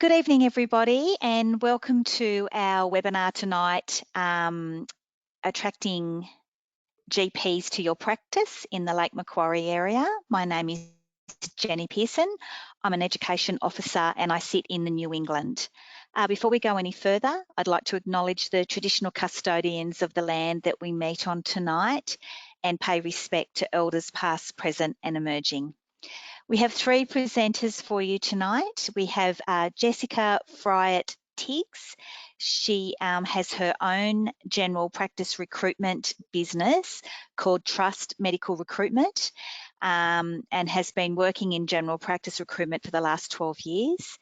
Good evening, everybody, and welcome to our webinar tonight, Attracting GPs to Your Practice in the Lake Macquarie area. My name is Jenny Pearson. I'm an Education Officer and I sit in the New England. Before we go any further, I'd like to acknowledge the traditional custodians of the land that we meet on tonight and pay respect to Elders past, present and emerging. We have three presenters for you tonight. We have Jessica Fryatt-Tiggs. She has her own general practice recruitment business called Trust Medical Recruitment and has been working in general practice recruitment for the last 12 years.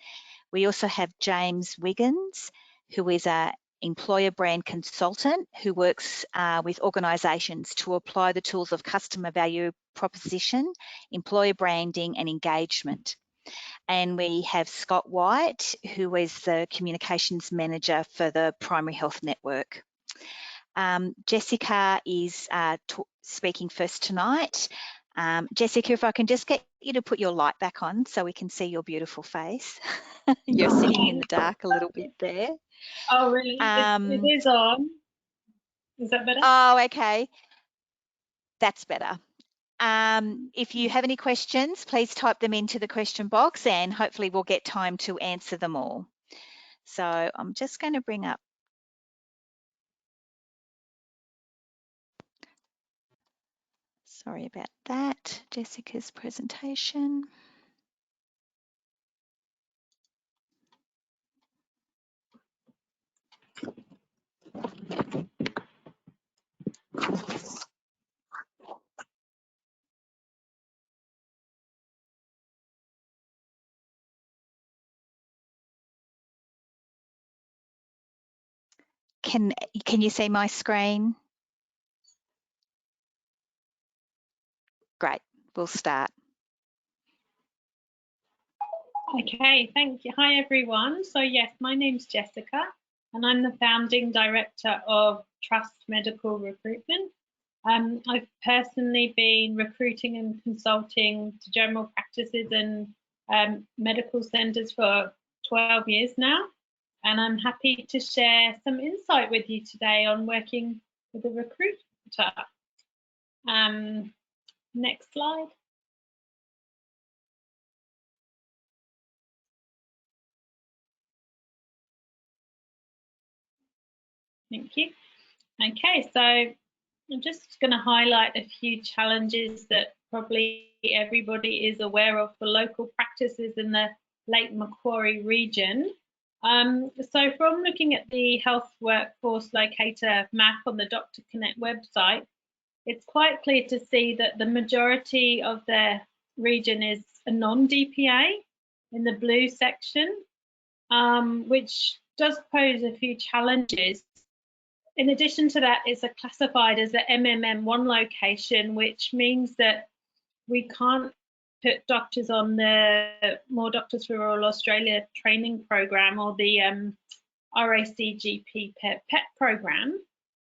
We also have James Wiggins, who is an employer brand consultant who works with organisations to apply the tools of customer value proposition, employer branding and engagement. And we have Scott White, who is the communications manager for the Primary Health Network. Jessica is speaking first tonight. Jessica, if I can just get you to put your light back on so we can see your beautiful face. You're sitting in the dark a little bit there. Oh, really? It is on. Is that better? Oh, okay. That's better. If you have any questions, please type them into the question box and hopefully we'll get time to answer them all. So I'm just going to bring up. Sorry about that, Jessica's presentation. Can you see my screen? Great, we'll start. Okay, thank you. Hi, everyone. So yes, my name's Jessica and I'm the founding director of Trust Medical Recruitment. I've personally been recruiting and consulting to general practices and medical centres for 12 years now. And I'm happy to share some insight with you today on working with a recruiter. Next slide. Thank you. Okay, so I'm just going to highlight a few challenges that probably everybody is aware of for local practices in the Lake Macquarie region. So from looking at the health workforce locator map on the Dr. Connect website, it's quite clear to see that the majority of the region is a non-DPA in the blue section, which does pose a few challenges. In addition to that, it's classified as a MMM1 location, which means that we can't put doctors on the More Doctors for Rural Australia training program or the RACGP PET program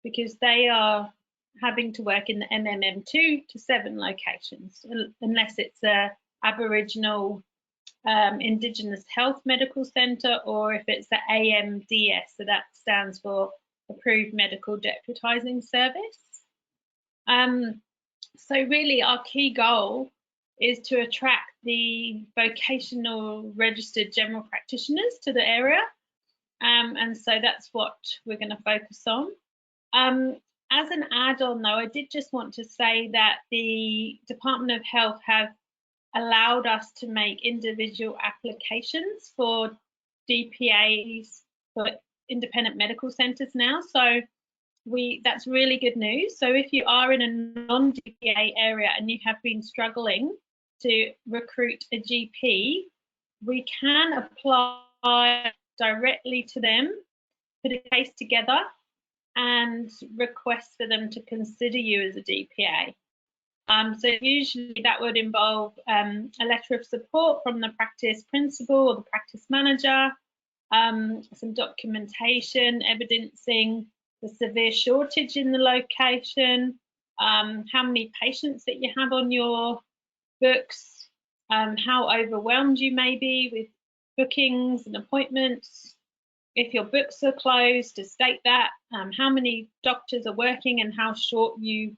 because they are having to work in the MMM2 to 7 locations, unless it's a Aboriginal Indigenous Health Medical Centre or if it's the AMDS, so that stands for Approved Medical Deputising Service. So really our key goal is to attract the vocational registered general practitioners to the area. And so that's what we're going to focus on. As an add-on though, I did just want to say that the Department of Health have allowed us to make individual applications for DPAs for independent medical centres now. So that's really good news. So if you are in a non-DPA area and you have been struggling to recruit a GP, we can apply directly to them, put a case together and request for them to consider you as a DPA. So usually that would involve a letter of support from the practice principal or the practice manager, some documentation evidencing the severe shortage in the location, how many patients that you have on your books, how overwhelmed you may be with bookings and appointments. If your books are closed, to state that, how many doctors are working and how short you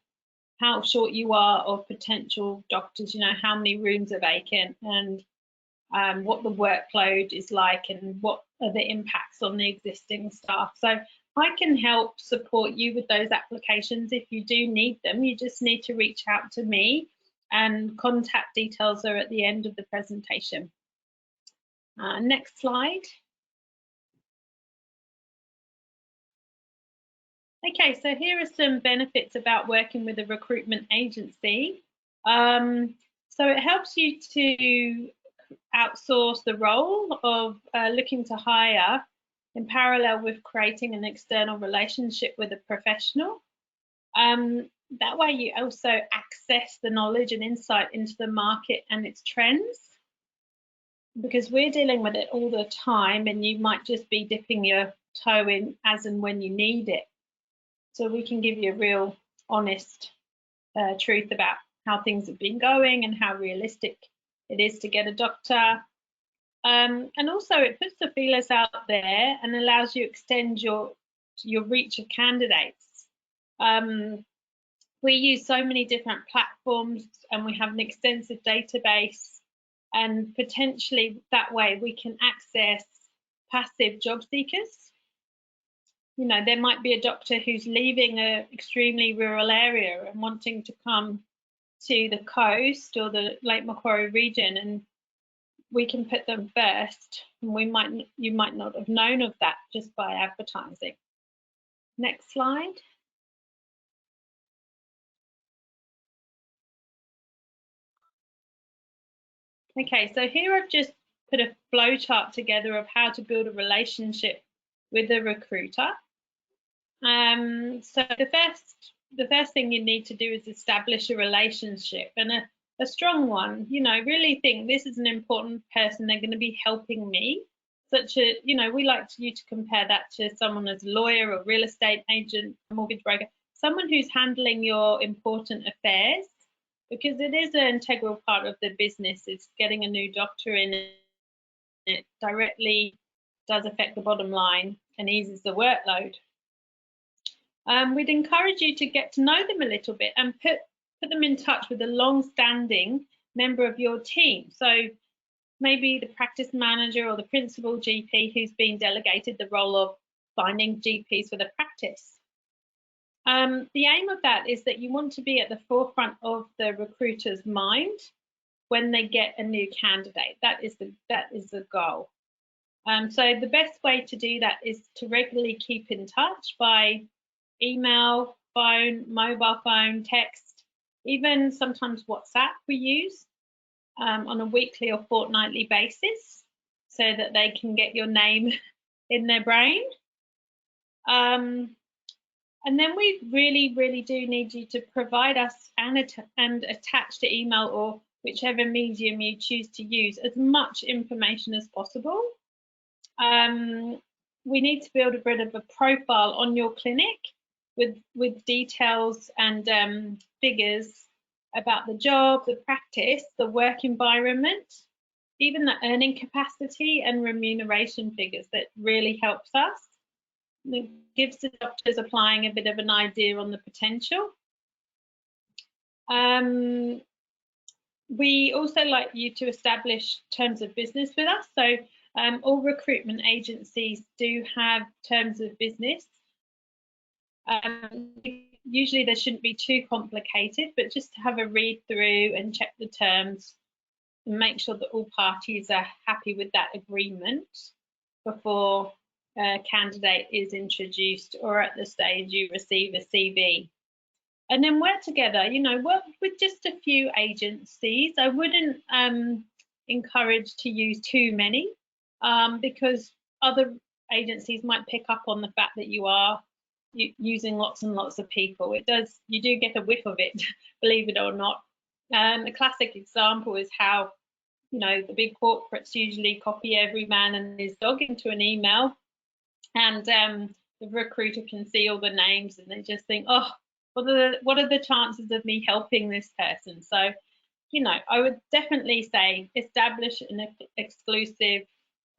are of potential doctors, how many rooms are vacant, and what the workload is like and what are the impacts on the existing staff. So I can help support you with those applications if you do need them. You just need to reach out to me, and contact details are at the end of the presentation. Next slide. Okay, so here are some benefits about working with a recruitment agency. So it helps you to outsource the role of looking to hire in parallel with creating an external relationship with a professional. That way you also access the knowledge and insight into the market and its trends, because we're dealing with it all the time and you might just be dipping your toe in as and when you need it. So we can give you a real honest truth about how things have been going and how realistic it is to get a doctor. And also it puts the feelers out there and allows you to extend your reach of candidates. We use so many different platforms and we have an extensive database, and potentially that way we can access passive job seekers. There might be a doctor who's leaving an extremely rural area and wanting to come to the coast or the Lake Macquarie region, and we can put them first. And you might not have known of that just by advertising. Next slide. Okay, so here I've just put a flow chart together of how to build a relationship with a recruiter. So the first thing you need to do is establish a relationship, and a strong one. Really think this is an important person. They're going to be helping me. We like you to compare that to someone as a lawyer or real estate agent, mortgage broker, someone who's handling your important affairs, because it is an integral part of the business. It's getting a new doctor in. It directly does affect the bottom line and eases the workload. We'd encourage you to get to know them a little bit and put them in touch with a long-standing member of your team. So maybe the practice manager or the principal GP who's been delegated the role of finding GPs for the practice. The aim of that is that you want to be at the forefront of the recruiter's mind when they get a new candidate. That is the goal. So the best way to do that is to regularly keep in touch by email, phone, mobile phone, text, even sometimes WhatsApp we use on a weekly or fortnightly basis, so that they can get your name in their brain. And then we really, really do need you to provide us and attach to email or whichever medium you choose to use as much information as possible. We need to build a bit of a profile on your clinic with details and figures about the job, the practice, the work environment, even the earning capacity and remuneration figures. That really helps us. It gives the doctors applying a bit of an idea on the potential. We also like you to establish terms of business with us. So all recruitment agencies do have terms of business. Usually they shouldn't be too complicated, but just to have a read through and check the terms and make sure that all parties are happy with that agreement before a candidate is introduced or at the stage you receive a CV. And then work together, work with just a few agencies. I wouldn't encourage to use too many because other agencies might pick up on the fact that you are using lots and lots of people. You do get a whiff of it, believe it or not. A classic example is how, the big corporates usually copy every man and his dog into an email, and the recruiter can see all the names and they just think, oh, what are the chances of me helping this person? So, I would definitely say establish an exclusive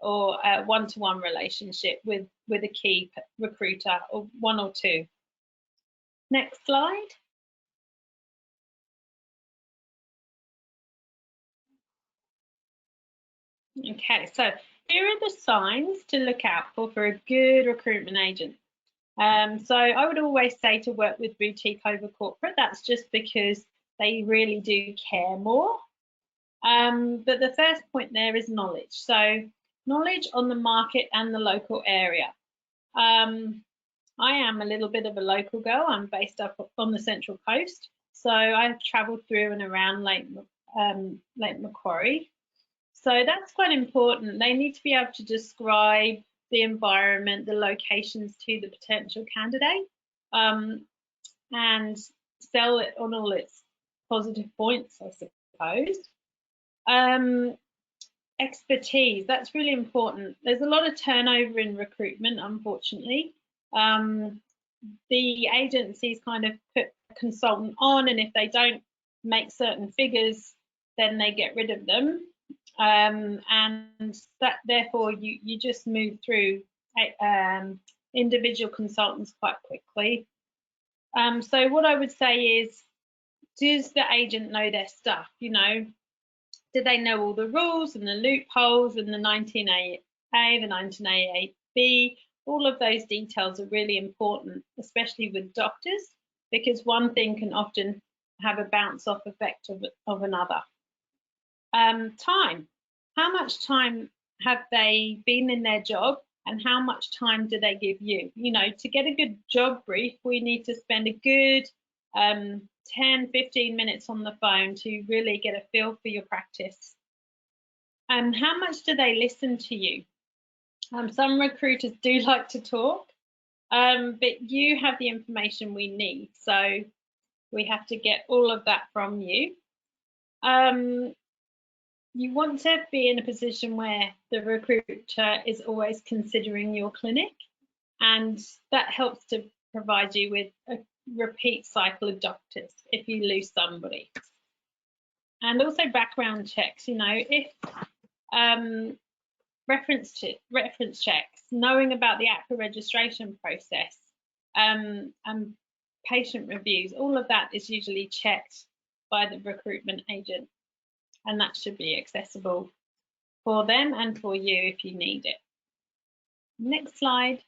or a one-to-one relationship with a key recruiter, or one or two. Next slide. Okay, so here are the signs to look out for a good recruitment agent. So I would always say to work with boutique over corporate. That's just because they really do care more. But the first point there is knowledge. So knowledge on the market and the local area. I am a little bit of a local girl. I'm based up on the Central Coast. So I've travelled through and around Lake Macquarie. So that's quite important. They need to be able to describe the environment, the locations to the potential candidate, and sell it on all its positive points, I suppose. Expertise, that's really important. There's a lot of turnover in recruitment, unfortunately. The agencies kind of put a consultant on, and if they don't make certain figures, then they get rid of them. And that therefore you just move through individual consultants quite quickly. So what I would say is, does the agent know their stuff? You know, do they know all the rules and the loopholes and the 19A, the 19A8B? All of those details are really important, especially with doctors, because one thing can often have a bounce off effect of another. Time. How much time have they been in their job, and how much time do they give you? You know, to get a good job brief, we need to spend a good 10-15 minutes on the phone to really get a feel for your practice. How much do they listen to you? Some recruiters do like to talk, but you have the information we need, so we have to get all of that from you. You want to be in a position where the recruiter is always considering your clinic, and that helps to provide you with a repeat cycle of doctors if you lose somebody. And also background checks, you know, if reference checks, knowing about the APRA registration process, and patient reviews, all of that is usually checked by the recruitment agent, and that should be accessible for them and for you if you need it. Next slide.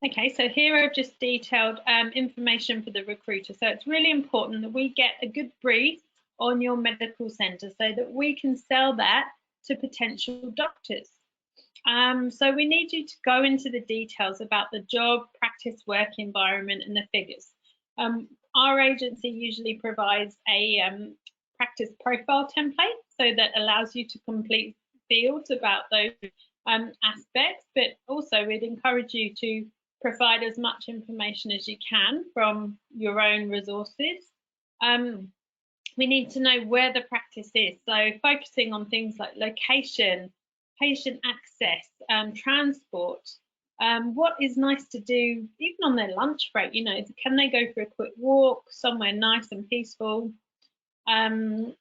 Okay, so here I've just detailed information for the recruiter. So it's really important that we get a good brief on your medical centre so that we can sell that to potential doctors. So we need you to go into the details about the job, practice, work environment and the figures. Our agency usually provides a practice profile template, so that allows you to complete fields about those aspects, but also we'd encourage you to provide as much information as you can from your own resources. We need to know where the practice is, so focusing on things like location, patient access, transport, what is nice to do even on their lunch break. You know, can they go for a quick walk somewhere nice and peaceful? What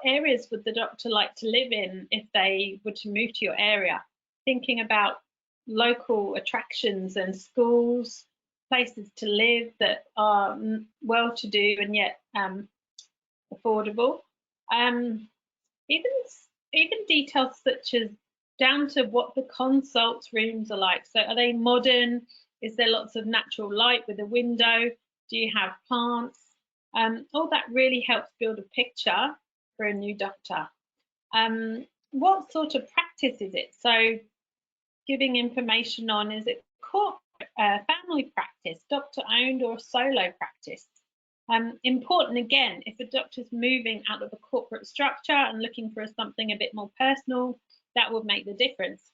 areas would the doctor like to live in if they were to move to your area? Thinking about local attractions and schools, places to live that are well-to-do and yet affordable. Even details such as down to what the consult rooms are like. So are they modern? Is there lots of natural light with a window? Do you have plants? All that really helps build a picture for a new doctor. What sort of practice is it? So giving information on, is it corporate, family practice, doctor owned or solo practice? Important again, if a doctor's moving out of a corporate structure and looking for something a bit more personal, that would make the difference.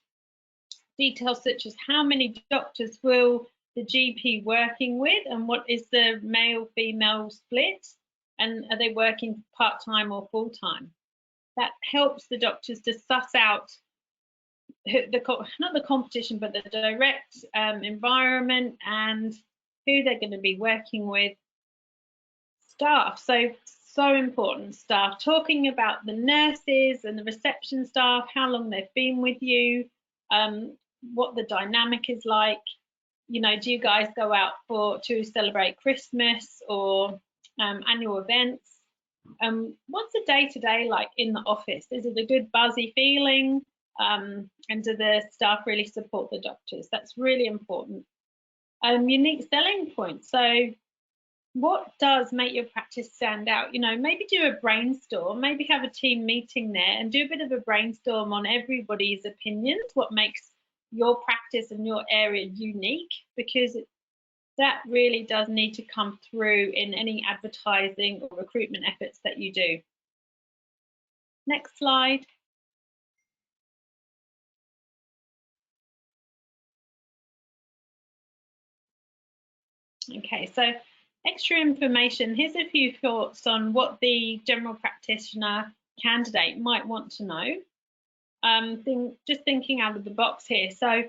Details such as how many doctors will the GP working with, and what is the male-female split, and are they working part-time or full-time? That helps the doctors to suss out not the competition, but the direct environment and who they're going to be working with. Staff, so important. Staff, talking about the nurses and the reception staff, how long they've been with you, what the dynamic is like. You know, do you guys go out to celebrate Christmas or annual events? What's the day-to-day like in the office? Is it a good buzzy feeling? And do the staff really support the doctors? That's really important. Unique selling points. So what does make your practice stand out? You know, maybe do a brainstorm, maybe have a team meeting there and do a bit of a brainstorm on everybody's opinions, what makes your practice and your area unique, because that really does need to come through in any advertising or recruitment efforts that you do. Next slide. Okay, so extra information. Here's a few thoughts on what the general practitioner candidate might want to know. Just thinking out of the box here. So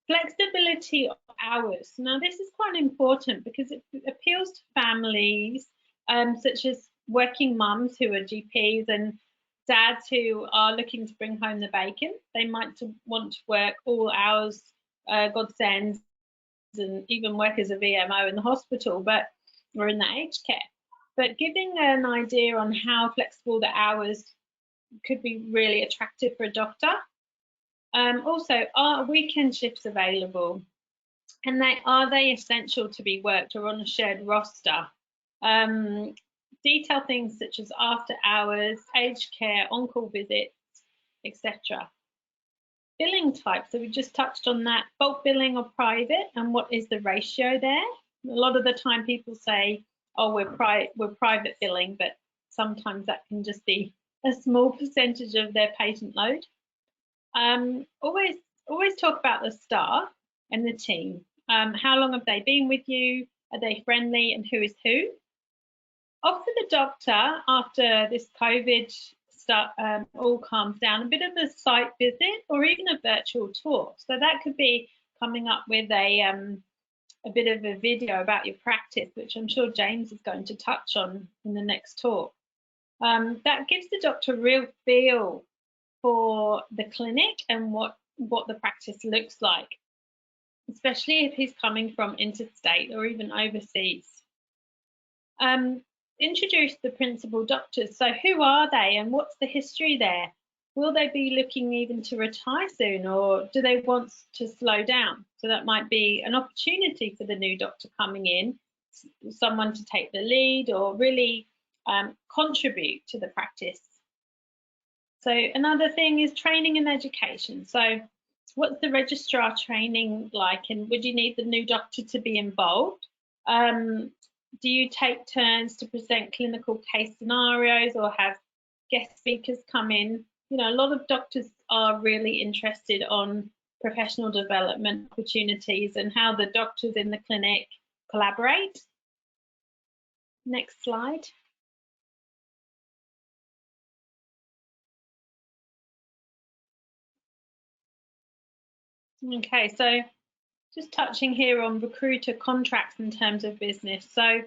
flexibility of hours. Now this is quite important because it appeals to families such as working mums who are GPs and dads who are looking to bring home the bacon. They might want to work all hours, God sends, and even work as a VMO in the hospital, or in the aged care. But giving an idea on how flexible the hours could be really attractive for a doctor. Also, are weekend shifts available? And are they essential to be worked or on a shared roster? Detail things such as after hours, aged care, on-call visits, etc. Billing type, so we just touched on that, bulk billing or private, and what is the ratio there? A lot of the time people say, oh, we're private billing, but sometimes that can just be a small percentage of their patient load. Always talk about the staff and the team. How long have they been with you? Are they friendly, and who is who? Offer the doctor, after this COVID stuff all calms down, a bit of a site visit or even a virtual tour. So that could be coming up with a bit of a video about your practice, which I'm sure James is going to touch on in the next talk. That gives the doctor a real feel for the clinic and what the practice looks like, especially if he's coming from interstate or even overseas. Introduce the principal doctors. So who are they and what's the history there? Will they be looking even to retire soon, or do they want to slow down? So that might be an opportunity for the new doctor coming in, someone to take the lead or really contribute to the practice. So another thing is training and education. So what's the registrar training like, and would you need the new doctor to be involved? Do you take turns to present clinical case scenarios or have guest speakers come in? You know, a lot of doctors are really interested on professional development opportunities and how the doctors in the clinic collaborate. Next slide. Okay, so just touching here on recruiter contracts in terms of business. So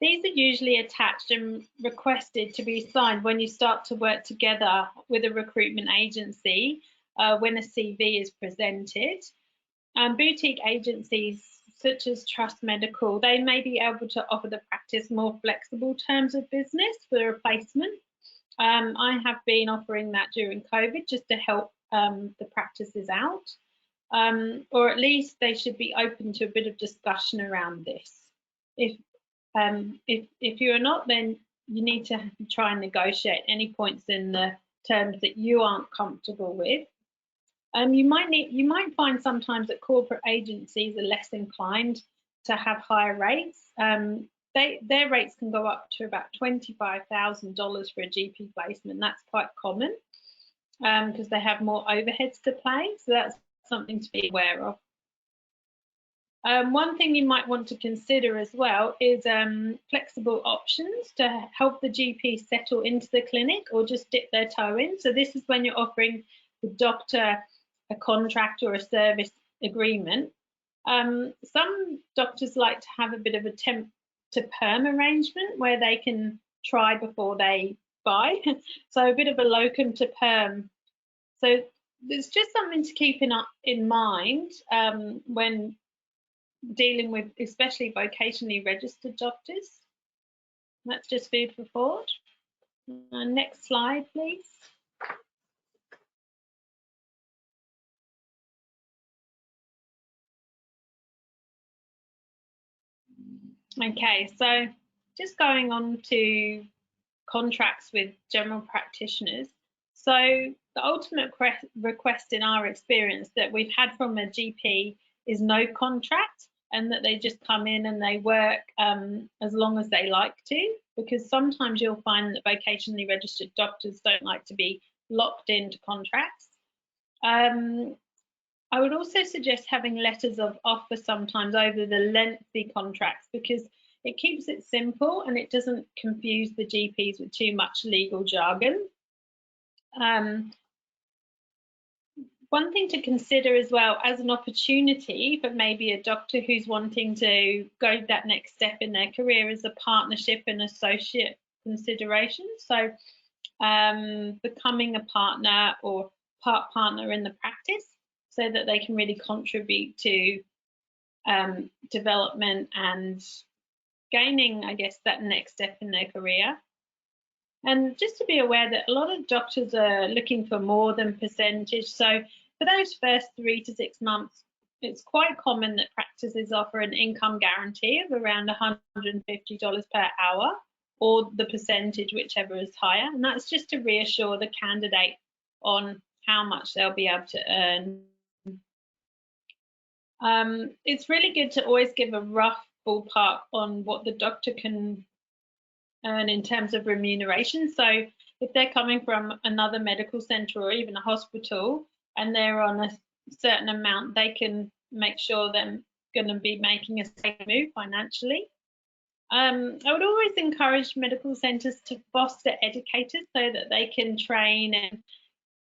these are usually attached and requested to be signed when you start to work together with a recruitment agency when a CV is presented. Boutique agencies such as Trust Medical, they may be able to offer the practice more flexible terms of business for a replacement. I have been offering that during COVID just to help the practices out. Or at least they should be open to a bit of discussion around this. If you're not, then you need to try and negotiate any points in the terms that you aren't comfortable with. You might find sometimes that corporate agencies are less inclined to have higher rates. Their rates can go up to about $25,000 for a GP placement. That's quite common because they have more overheads to pay. So that's something to be aware of. One thing you might want to consider as well is flexible options to help the GP settle into the clinic or just dip their toe in. So this is when you're offering the doctor a contract or a service agreement. Some doctors like to have a bit of a temp to perm arrangement where they can try before they buy. So a bit of a locum to perm. So there's just something to keep in mind when dealing with especially vocationally registered doctors. That's just food for thought. Next slide, please. Okay, so just going on to contracts with general practitioners. So the ultimate request in our experience that we've had from a GP is no contract, and that they just come in and they work as long as they like to, because sometimes you'll find that vocationally registered doctors don't like to be locked into contracts. I would also suggest having letters of offer sometimes over the lengthy contracts, because it keeps it simple and it doesn't confuse the GPs with too much legal jargon. One thing to consider as well as an opportunity for maybe a doctor who's wanting to go that next step in their career is a partnership and associate consideration. So becoming a partner or part partner in the practice, so that they can really contribute to development and gaining, I guess, that next step in their career. And just to be aware that a lot of doctors are looking for more than percentage. So for those first 3 to 6 months, it's quite common that practices offer an income guarantee of around $150 per hour, or the percentage, whichever is higher. And that's just to reassure the candidate on how much they'll be able to earn. It's really good to always give a rough ballpark on what the doctor can earn in terms of remuneration. So if they're coming from another medical centre or even a hospital and they're on a certain amount, they can make sure they're going to be making a safe move financially. I would always encourage medical centres to foster educators so that they can train and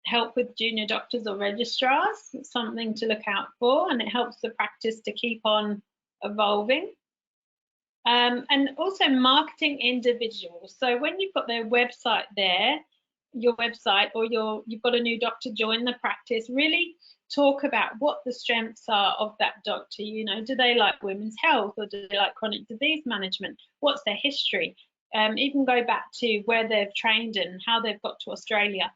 help with junior doctors or registrars. It's something to look out for, and it helps the practice to keep on evolving. And also marketing individuals. So when you've got their website there, your website, or you've got a new doctor join the practice, really talk about what the strengths are of that doctor. You know, do they like women's health, or do they like chronic disease management? What's their history? Even go back to where they've trained and how they've got to Australia.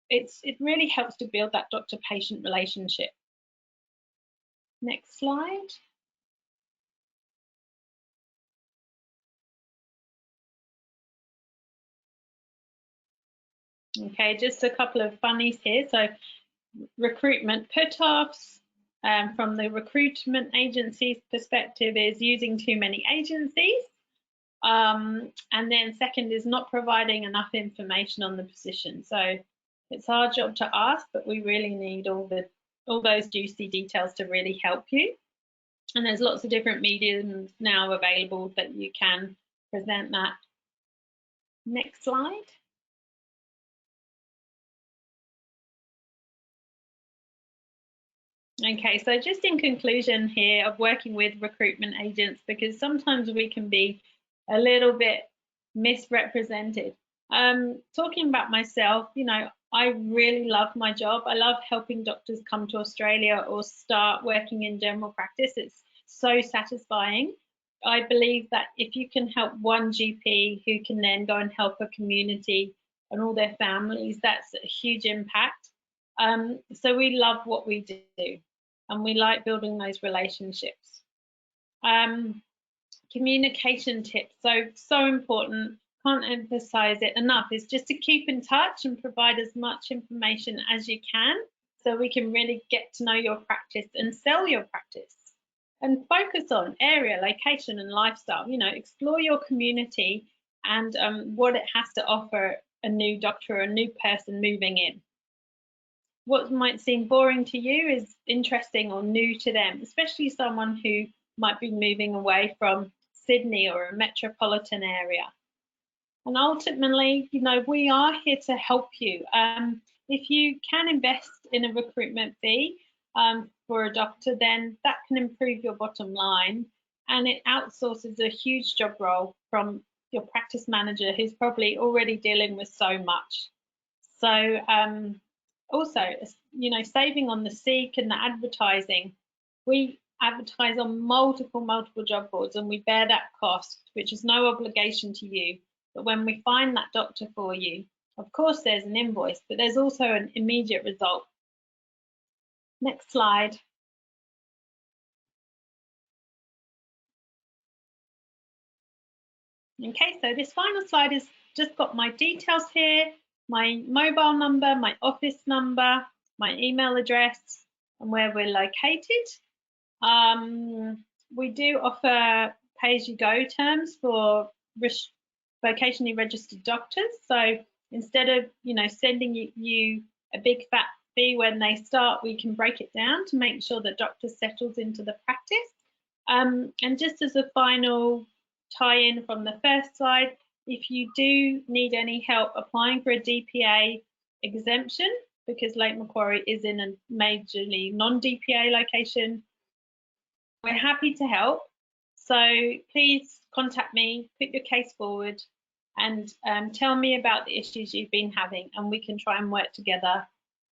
It really helps to build that doctor-patient relationship. Next slide. Okay, just a couple of funnies here. So recruitment put-offs from the recruitment agency's perspective is using too many agencies. And then second is not providing enough information on the position. So it's our job to ask, but we really need all those juicy details to really help you. And there's lots of different mediums now available that you can present that. Next slide. Okay, so just in conclusion here of working with recruitment agents, because sometimes we can be a little bit misrepresented. Talking about myself, you know, I really love my job. I love helping doctors come to Australia or start working in general practice. It's so satisfying. I believe that if you can help one GP who can then go and help a community and all their families, that's a huge impact. So we love what we do, and we like building those relationships. Communication tips, so important, can't emphasize it enough, is just to keep in touch and provide as much information as you can, so we can really get to know your practice and sell your practice. And focus on area, location and lifestyle. You know, explore your community and what it has to offer a new doctor or a new person moving in. What might seem boring to you is interesting or new to them, especially someone who might be moving away from Sydney or a metropolitan area. And ultimately, you know, we are here to help you. If you can invest in a recruitment fee for a doctor, then that can improve your bottom line. and it outsources a huge job role from your practice manager who's probably already dealing with so much. So also, you know, saving on the seek and the advertising. We advertise on multiple job boards and we bear that cost, which is no obligation to you. But when we find that doctor for you, of course there's an invoice, but there's also an immediate result. Next slide. Okay, so this final slide has just got my details here, my mobile number, my office number, my email address, and where we're located. We do offer pay-as-you-go terms for vocationally registered doctors. So instead of, you know, sending you a big fat fee when they start, we can break it down to make sure that doctor settles into the practice. And just as a final tie-in from the first slide, if you do need any help applying for a DPA exemption, because Lake Macquarie is in a majorly non-DPA location, we're happy to help. So please contact me, put your case forward, and tell me about the issues you've been having, and we can try and work together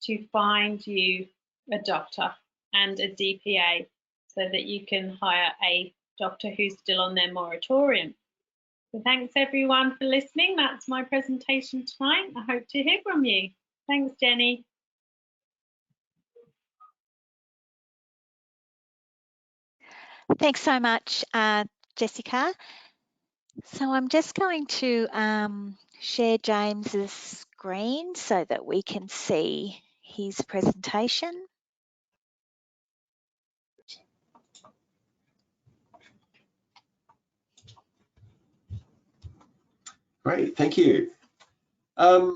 to find you a doctor and a DPA so that you can hire a doctor who's still on their moratorium. So thanks everyone for listening. That's my presentation tonight. I hope to hear from you. Thanks, Jenny. Thanks so much, Jessica. So I'm just going to share James's screen so that we can see his presentation. Great, thank you. First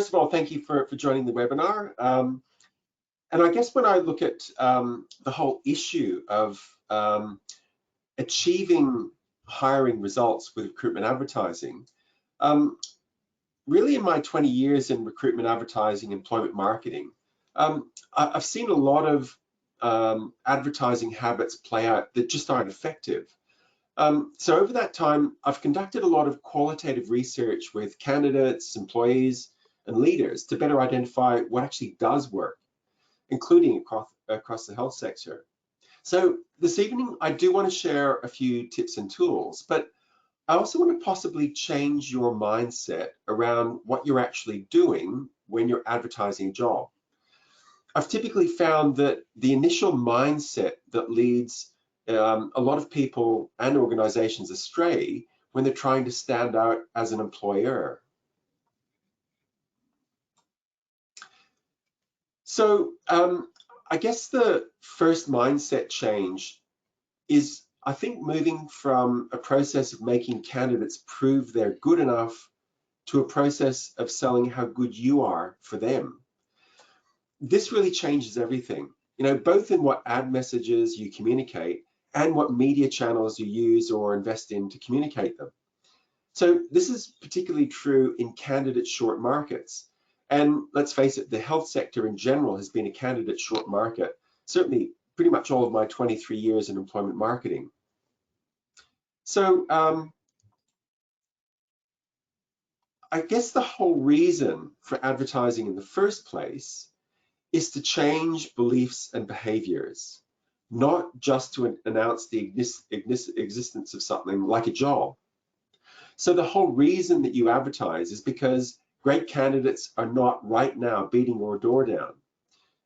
of all, thank you for joining the webinar. And I guess when I look at the whole issue of achieving hiring results with recruitment advertising, really in my 20 years in recruitment advertising, employment marketing, I've seen a lot of advertising habits play out that just aren't effective. So over that time, I've conducted a lot of qualitative research with candidates, employees, and leaders to better identify what actually does work, including across the health sector. So this evening, I do want to share a few tips and tools, but I also want to possibly change your mindset around what you're actually doing when you're advertising a job. I've typically found that the initial mindset that leads a lot of people and organizations astray when they're trying to stand out as an employer. So I guess the first mindset change is, I think, moving from a process of making candidates prove they're good enough to a process of selling how good you are for them. This really changes everything, you know, both in what ad messages you communicate and what media channels you use or invest in to communicate them. So this is particularly true in candidate short markets. And let's face it, the health sector in general has been a candidate short market, certainly pretty much all of my 23 years in employment marketing. So I guess the whole reason for advertising in the first place is to change beliefs and behaviors, not just to announce the existence of something like a job. So the whole reason that you advertise is because great candidates are not right now beating your door down.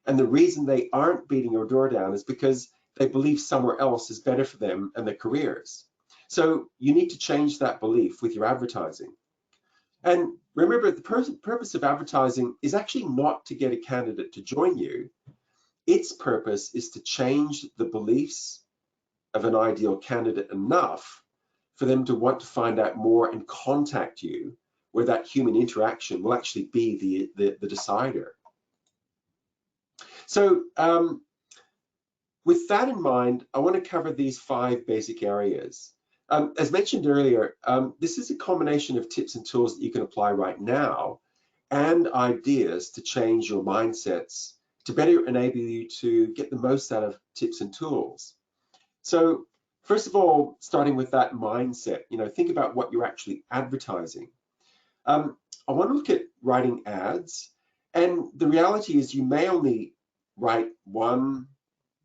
And the reason they aren't beating your door down is because they believe somewhere else is better for them and their careers. So you need to change that belief with your advertising. And remember, the purpose of advertising is actually not to get a candidate to join you. Its purpose is to change the beliefs of an ideal candidate enough for them to want to find out more and contact you, where that human interaction will actually be the decider. So with that in mind, I want to cover these 5 basic areas. As mentioned earlier, this is a combination of tips and tools that you can apply right now and ideas to change your mindsets to better enable you to get the most out of tips and tools. So first of all, starting with that mindset, think about what you're actually advertising. I want to look at writing ads, and the reality is you may only write 1,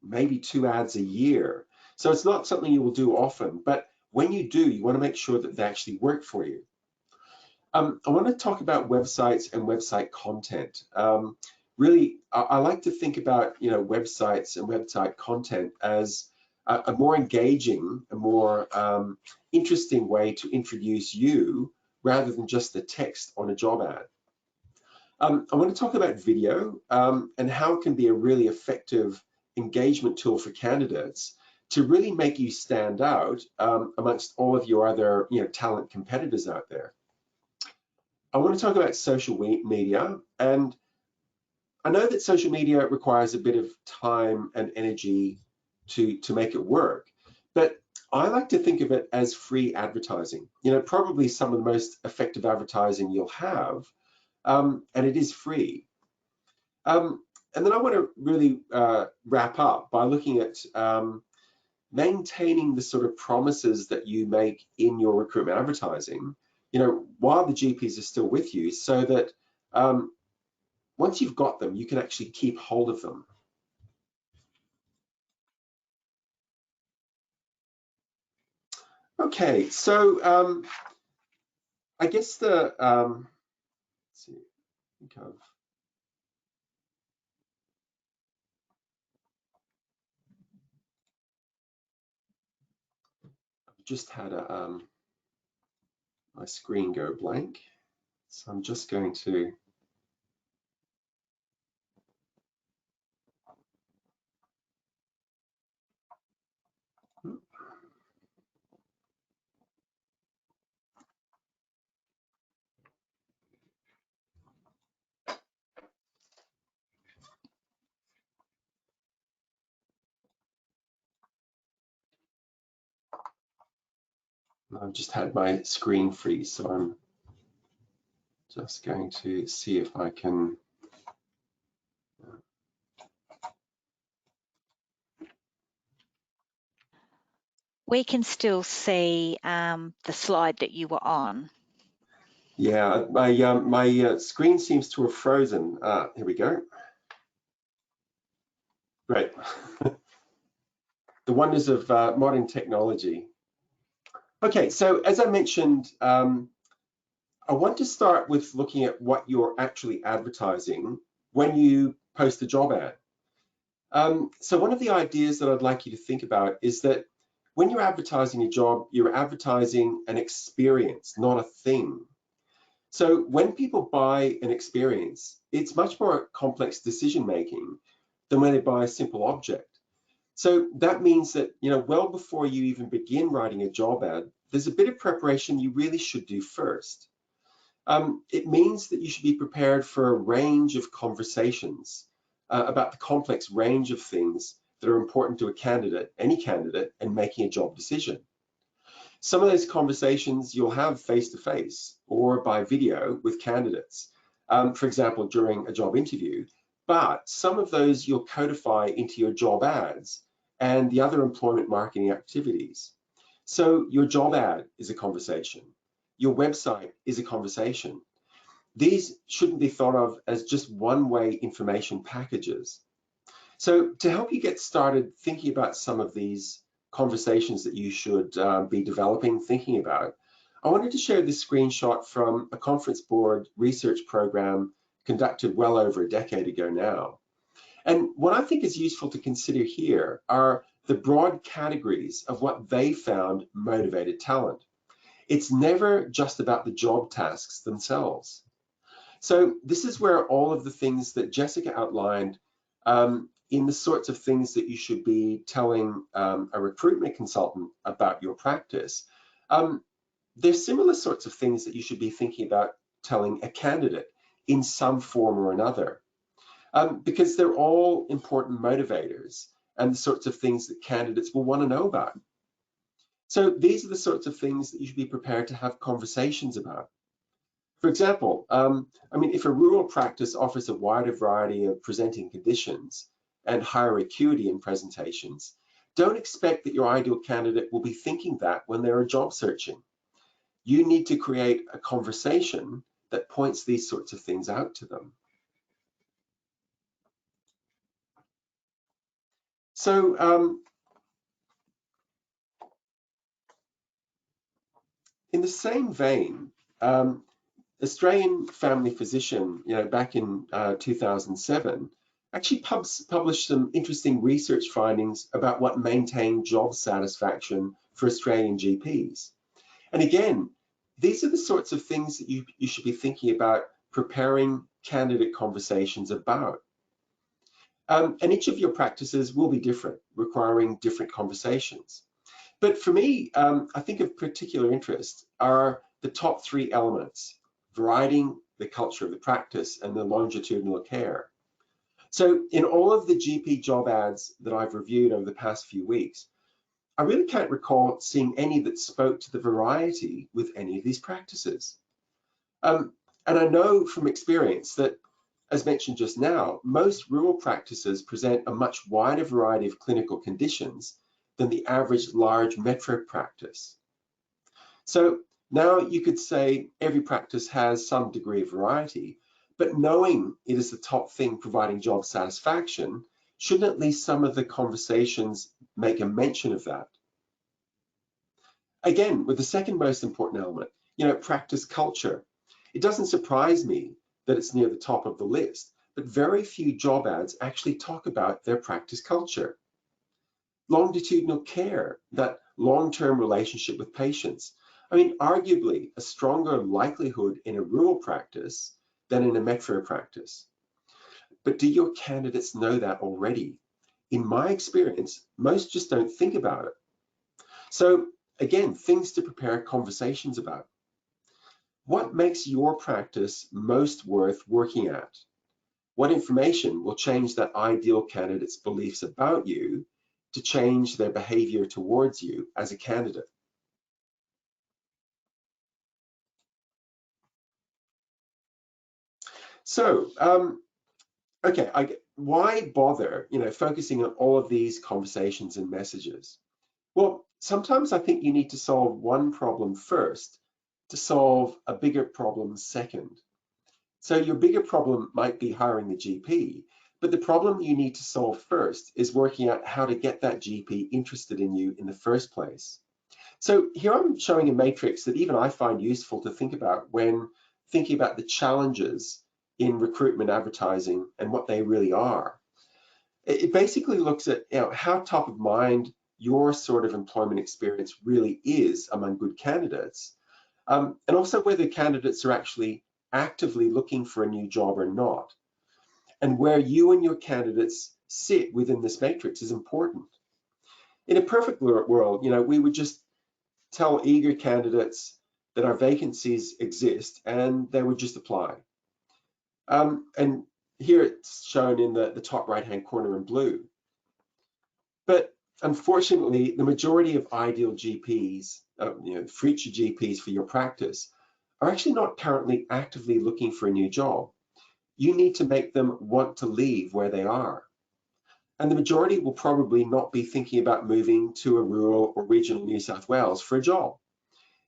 maybe 2 ads a year. So it's not something you will do often, but when you do, you want to make sure that they actually work for you. I want to talk about websites and website content. Really, I like to think about websites and website content as a more engaging, a more interesting way to introduce you rather than just the text on a job ad. I want to talk about video and how it can be a really effective engagement tool for candidates to really make you stand out amongst all of your other talent competitors out there. I want to talk about social media, and I know that social media requires a bit of time and energy to make it work, but I like to think of it as free advertising. Probably some of the most effective advertising you'll have, and it is free. And then I want to really wrap up by looking at maintaining the sort of promises that you make in your recruitment advertising, while the GPs are still with you, so that once you've got them, you can actually keep hold of them. Okay, so I guess the let's see, I think I've just had my screen go blank, so I'm just going to I've just had my screen freeze, so I'm just going to see if I can We can still see the slide that you were on. Yeah, my screen seems to have frozen. Here we go. Great. The wonders of modern technology. Okay, so as I mentioned, I want to start with looking at what you're actually advertising when you post a job ad. So one of the ideas that I'd like you to think about is that when you're advertising a job, you're advertising an experience, not a thing. So when people buy an experience, it's much more complex decision making than when they buy a simple object. So that means that, well before you even begin writing a job ad, there's a bit of preparation you really should do first. It means that you should be prepared for a range of conversations about the complex range of things that are important to a candidate, any candidate, in making a job decision. Some of those conversations you'll have face-to-face or by video with candidates, for example, during a job interview, but some of those you'll codify into your job ads and the other employment marketing activities. So your job ad is a conversation. Your website is a conversation. These shouldn't be thought of as just one-way information packages. So to help you get started thinking about some of these conversations that you should be developing, thinking about, I wanted to share this screenshot from a conference board research program conducted well over a decade ago now. And what I think is useful to consider here are the broad categories of what they found motivated talent. It's never just about the job tasks themselves. So this is where all of the things that Jessica outlined in the sorts of things that you should be telling a recruitment consultant about your practice, there's similar sorts of things that you should be thinking about telling a candidate in some form or another, because they're all important motivators and the sorts of things that candidates will want to know about. So these are the sorts of things that you should be prepared to have conversations about. For example, if a rural practice offers a wider variety of presenting conditions and higher acuity in presentations, don't expect that your ideal candidate will be thinking that when they're job searching. You need to create a conversation that points these sorts of things out to them. So in the same vein, Australian family physician, back in 2007, actually published some interesting research findings about what maintained job satisfaction for Australian GPs. And again, these are the sorts of things that you should be thinking about preparing candidate conversations about. And each of your practices will be different, requiring different conversations. But for me, I think of particular interest are the top three elements: variety, the culture of the practice, and the longitudinal care. So in all of the GP job ads that I've reviewed over the past few weeks, I really can't recall seeing any that spoke to the variety with any of these practices. And I know from experience that, as mentioned just now, most rural practices present a much wider variety of clinical conditions than the average large metro practice. So now you could say every practice has some degree of variety, but knowing it is the top thing providing job satisfaction, shouldn't at least some of the conversations make a mention of that? Again, with the second most important element, practice culture. It doesn't surprise me that it's near the top of the list, but very few job ads actually talk about their practice culture. Longitudinal care, that long-term relationship with patients. I mean, arguably a stronger likelihood in a rural practice than in a metro practice. But do your candidates know that already? In my experience, most just don't think about it. So again, things to prepare conversations about. What makes your practice most worth working at? What information will change that ideal candidate's beliefs about you to change their behavior towards you as a candidate? So, okay, why bother, focusing on all of these conversations and messages? Well, sometimes I think you need to solve one problem first to solve a bigger problem second. So your bigger problem might be hiring the GP, but the problem you need to solve first is working out how to get that GP interested in you in the first place. So here I'm showing a matrix that even I find useful to think about when thinking about the challenges in recruitment advertising and what they really are. It basically looks at how top of mind your sort of employment experience really is among good candidates, and also whether candidates are actually actively looking for a new job or not, and where you and your candidates sit within this matrix is important. In a perfect world, we would just tell eager candidates that our vacancies exist and they would just apply. And here it's shown in the top right-hand corner in blue. But unfortunately, the majority of ideal GPs, future GPs for your practice, are actually not currently actively looking for a new job. You need to make them want to leave where they are. And the majority will probably not be thinking about moving to a rural or regional New South Wales for a job.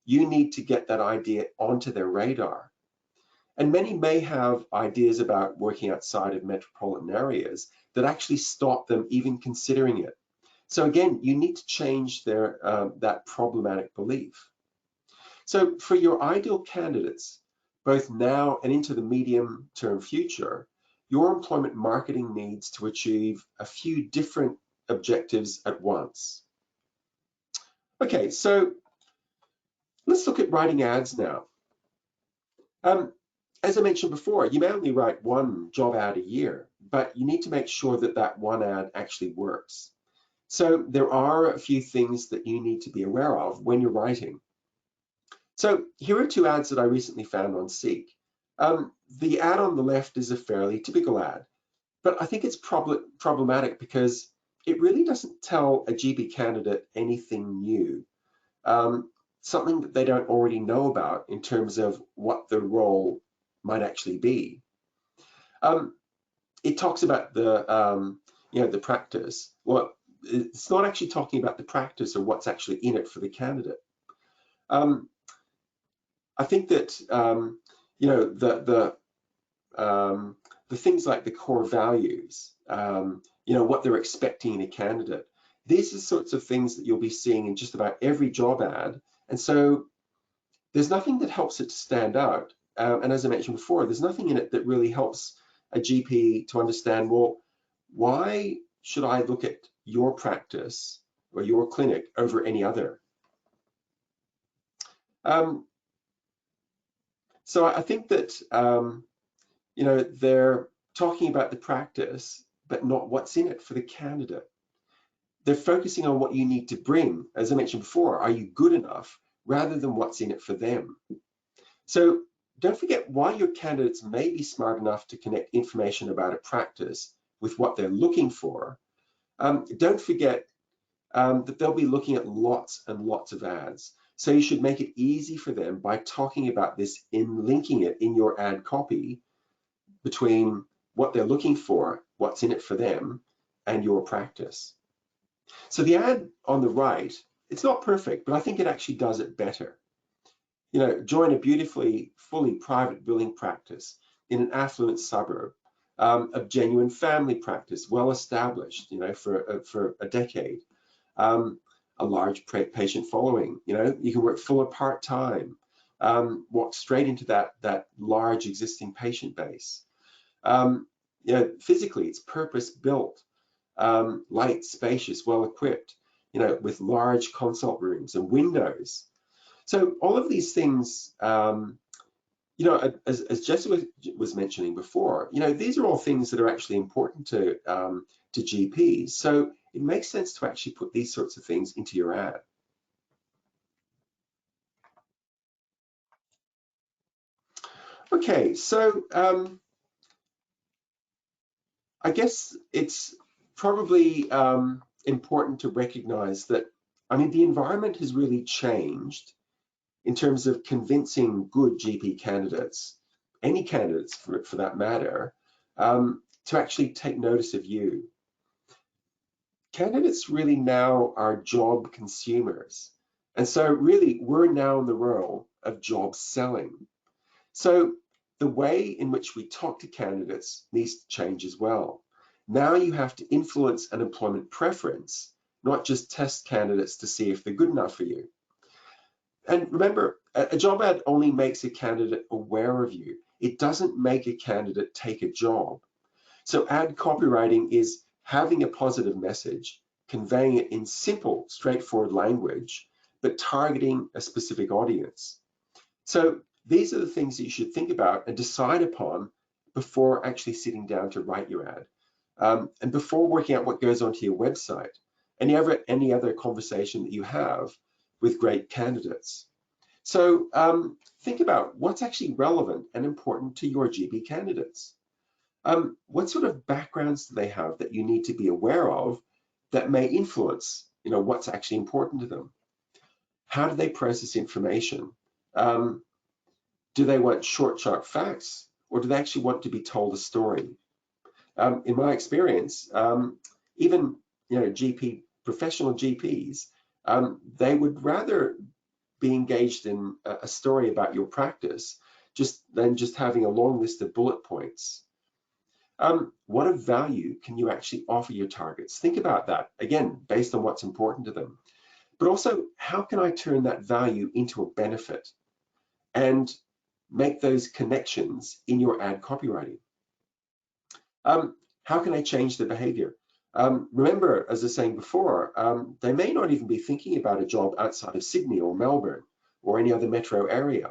You need to get that idea onto their radar. And many may have ideas about working outside of metropolitan areas that actually stop them even considering it. So again, you need to change that problematic belief. So for your ideal candidates, both now and into the medium-term future, your employment marketing needs to achieve a few different objectives at once. Okay, so let's look at writing ads now. As I mentioned before, you may only write one job ad a year, but you need to make sure that that one ad actually works. So there are a few things that you need to be aware of when you're writing. So here are two ads that I recently found on Seek. The ad on the left is a fairly typical ad, but I think it's problematic because it really doesn't tell a GP candidate anything new, something that they don't already know about in terms of what the role might actually be. It talks about the practice. Well, it's not actually talking about the practice or what's actually in it for the candidate. I think that you know, the things like the core values, you know, what they're expecting in a candidate. These are the sorts of things that you'll be seeing in just about every job ad. And so there's nothing that helps it to stand out. And as I mentioned before, there's nothing in it that really helps a GP to understand, well, why should I look at your practice or your clinic over any other? So I think that, you know, they're talking about the practice, but not what's in it for the candidate. They're focusing on what you need to bring. As I mentioned before, are you good enough, rather than what's in it for them. So don't forget why your candidates may be smart enough to connect information about a practice with what they're looking for. Don't forget that they'll be looking at lots and lots of ads. So you should make it easy for them by talking about this, in linking it in your ad copy between what they're looking for, what's in it for them, and your practice. So the ad on the right, it's not perfect, but I think it actually does it better. You know, join a beautifully, fully private billing practice in an affluent suburb of genuine family practice, well established, you know, for a decade. A large patient following, you know, you can work full or part-time, walk straight into that large existing patient base. You know, physically, it's purpose-built, light, spacious, well-equipped, you know, with large consult rooms and windows. So all of these things, you know, as Jess was mentioning before, you know, these are all things that are actually important to GPs. So it makes sense to actually put these sorts of things into your ad. Okay, so I guess it's probably important to recognize that, I mean, the environment has really changed in terms of convincing good GP candidates, any candidates for that matter, to actually take notice of you. Candidates really now are job consumers. And so really, we're now in the role of job selling. So the way in which we talk to candidates needs to change as well. Now you have to influence an employment preference, not just test candidates to see if they're good enough for you. And remember, a job ad only makes a candidate aware of you. It doesn't make a candidate take a job. So ad copywriting is having a positive message, conveying it in simple, straightforward language, but targeting a specific audience. So these are the things that you should think about and decide upon before actually sitting down to write your ad. And before working out what goes onto your website, any other conversation that you have with great candidates. So think about what's actually relevant and important to your GP candidates. What sort of backgrounds do they have that you need to be aware of that may influence, you know, what's actually important to them? How do they process information? Do they want short, sharp facts, or do they actually want to be told a story? In my experience, even, you know, professional GPs, they would rather be engaged in a story about your practice than just having a long list of bullet points. What of value can you actually offer your targets? Think about that, again, based on what's important to them. But also, how can I turn that value into a benefit and make those connections in your ad copywriting? How can I change their behavior? Remember, as I was saying before, they may not even be thinking about a job outside of Sydney or Melbourne or any other metro area.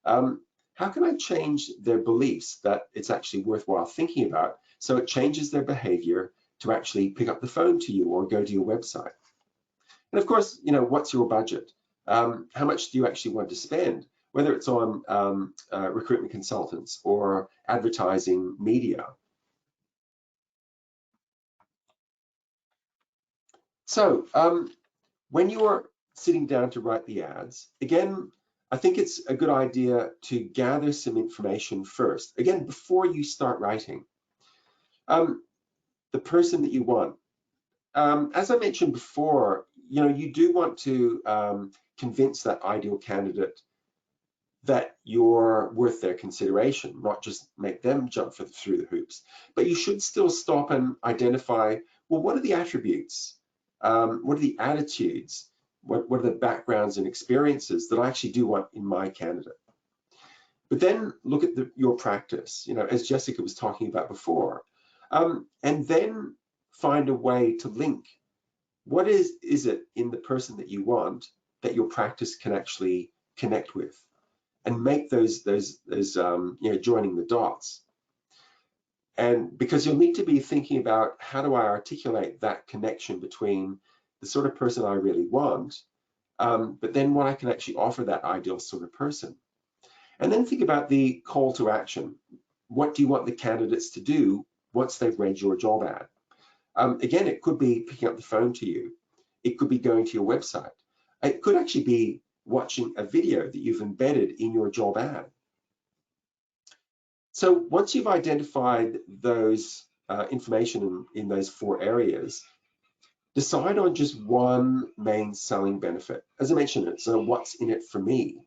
How can I change their beliefs that it's actually worthwhile thinking about so it changes their behavior to actually pick up the phone to you or go to your website? And of course, you know, what's your budget? How much do you actually want to spend, whether it's on recruitment consultants or advertising media? So when you're sitting down to write the ads, again, I think it's a good idea to gather some information first, again, before you start writing. The person that you want, as I mentioned before, you do want to convince that ideal candidate that you're worth their consideration, not just make them jump through the hoops. But you should still stop and identify, well, what are the attributes? What are the attitudes? What are the backgrounds and experiences that I actually do want in my candidate? But then look at your practice, as Jessica was talking about before, and then find a way to link. What is it in the person that you want that your practice can actually connect with, and make those joining the dots. And because you'll need to be thinking about, how do I articulate that connection between the sort of person I really want, but then what I can actually offer that ideal sort of person. And then think about the call to action. What do you want the candidates to do once they've read your job ad? Again, it could be picking up the phone to you. It could be going to your website. It could actually be watching a video that you've embedded in your job ad. So once you've identified those information in those 4 areas, decide on just one main selling benefit. As I mentioned, it's what's in it for me,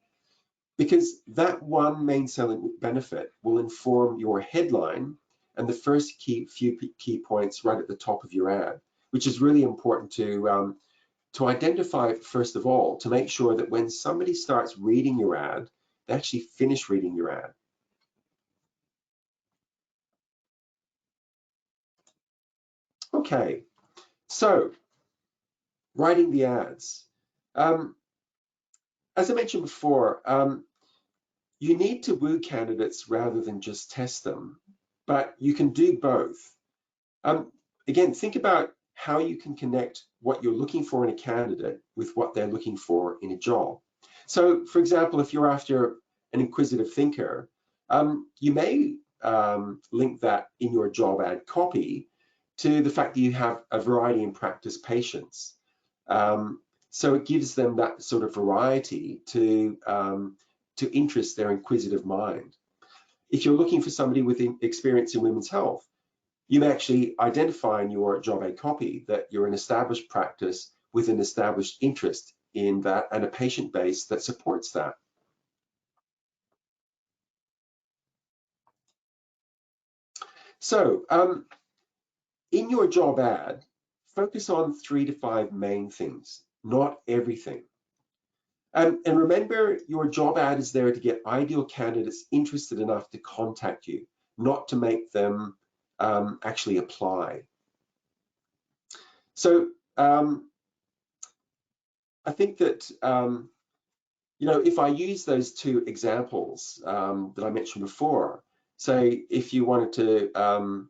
because that one main selling benefit will inform your headline and the first few key points right at the top of your ad, which is really important to identify, first of all, to make sure that when somebody starts reading your ad, they actually finish reading your ad. Okay, so writing the ads. As I mentioned before, you need to woo candidates rather than just test them, but you can do both. Again, think about how you can connect what you're looking for in a candidate with what they're looking for in a job. So, for example, if you're after an inquisitive thinker, you may link that in your job ad copy to the fact that you have a variety in practice patients. So it gives them that sort of variety to interest their inquisitive mind. If you're looking for somebody with experience in women's health, you may actually identify in your job ad copy that you're an established practice with an established interest in that and a patient base that supports that. So in your job ad, focus on 3 to 5 main things, not everything. And remember, your job ad is there to get ideal candidates interested enough to contact you, not to make them actually apply. So I think that, if I use those 2 examples that I mentioned before, say if you wanted to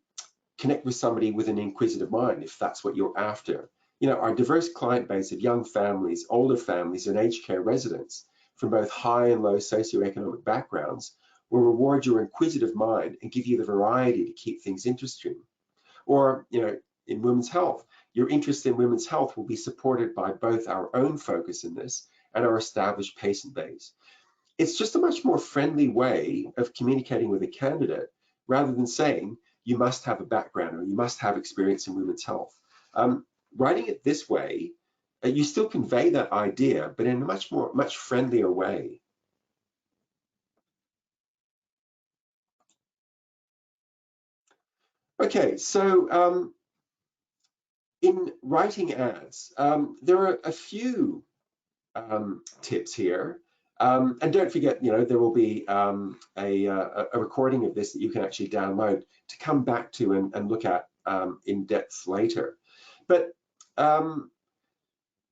connect with somebody with an inquisitive mind, if that's what you're after, our diverse client base of young families, older families, and aged care residents from both high and low socioeconomic backgrounds will reward your inquisitive mind and give you the variety to keep things interesting. Or, in women's health, your interest in women's health will be supported by both our own focus in this and our established patient base. It's just a much more friendly way of communicating with a candidate rather than saying you must have a background or you must have experience in women's health. Writing it this way, you still convey that idea, but in a much friendlier way. Okay, so in writing ads, there are a few tips here. And don't forget, there will be a recording of this that you can actually download to come back to and look at in depth later. But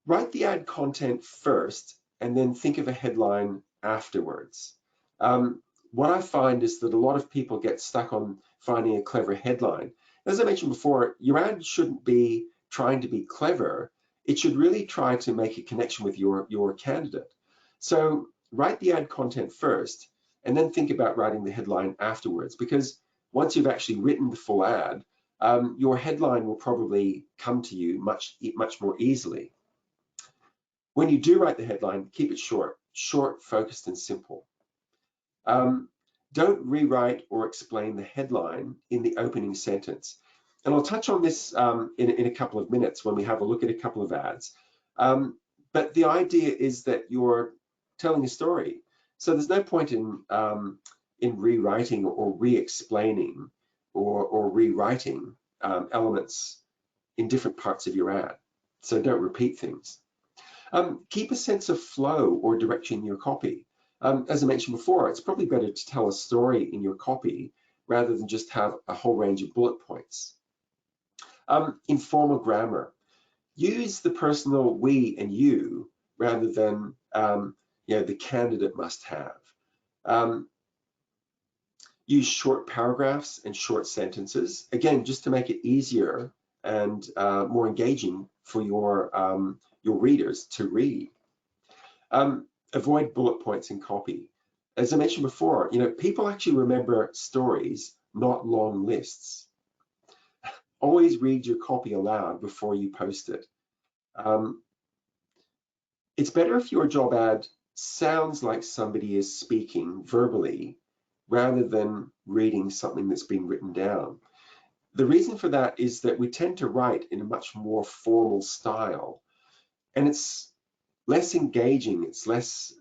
write the ad content first and then think of a headline afterwards. What I find is that a lot of people get stuck on finding a clever headline. As I mentioned before, your ad shouldn't be trying to be clever. It should really try to make a connection with your candidate. So write the ad content first and then think about writing the headline afterwards, because once you've actually written the full ad, your headline will probably come to you much more easily. When you do write the headline, keep it short, focused, and simple. Don't rewrite or explain the headline in the opening sentence. And I'll touch on this in a couple of minutes when we have a look at a couple of ads. But the idea is that you're telling a story. So there's no point in rewriting or re-explaining or rewriting elements in different parts of your ad. So don't repeat things. Keep a sense of flow or direction in your copy. As I mentioned before, it's probably better to tell a story in your copy rather than just have a whole range of bullet points. Informal grammar. Use the personal we and you rather than the candidate must have. Use short paragraphs and short sentences, again, just to make it easier and more engaging for your readers to read. Avoid bullet points in copy. As I mentioned before, people actually remember stories, not long lists. Always read your copy aloud before you post it. It's better if your job ad sounds like somebody is speaking verbally rather than reading something that's been written down. The reason for that is that we tend to write in a much more formal style, and it's less engaging, it's less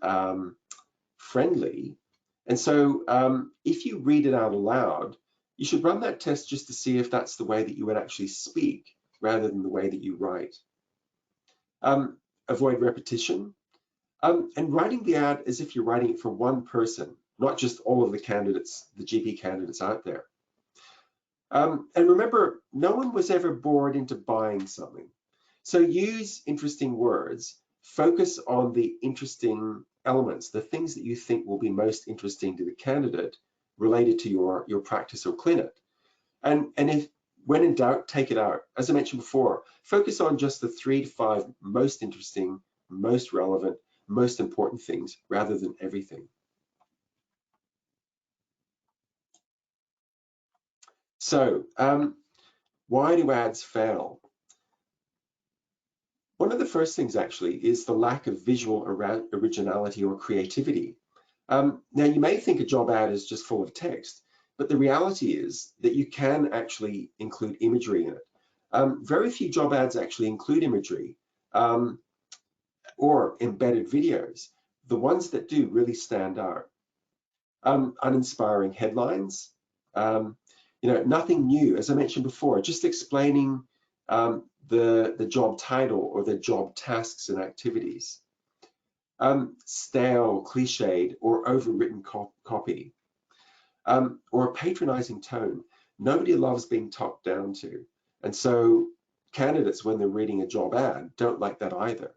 friendly. And so if you read it out aloud, you should run that test just to see if that's the way that you would actually speak rather than the way that you write. Avoid repetition. And writing the ad as if you're writing it for one person, not just all of the candidates, the GP candidates out there. And remember, no one was ever bored into buying something. So use interesting words, focus on the interesting elements, the things that you think will be most interesting to the candidate related to your practice or clinic. And if, when in doubt, take it out. As I mentioned before, focus on just the 3 to 5 most interesting, most relevant, most important things rather than everything. So why do ads fail? One of the first things actually is the lack of visual originality or creativity. Now you may think a job ad is just full of text, but the reality is that you can actually include imagery in it. Very few job ads actually include imagery or embedded videos. The ones that do really stand out. Uninspiring headlines, nothing new. As I mentioned before, just explaining the job title or the job tasks and activities. Stale, cliched, or overwritten copy, or a patronizing tone. Nobody loves being talked down to. And so candidates, when they're reading a job ad, don't like that either.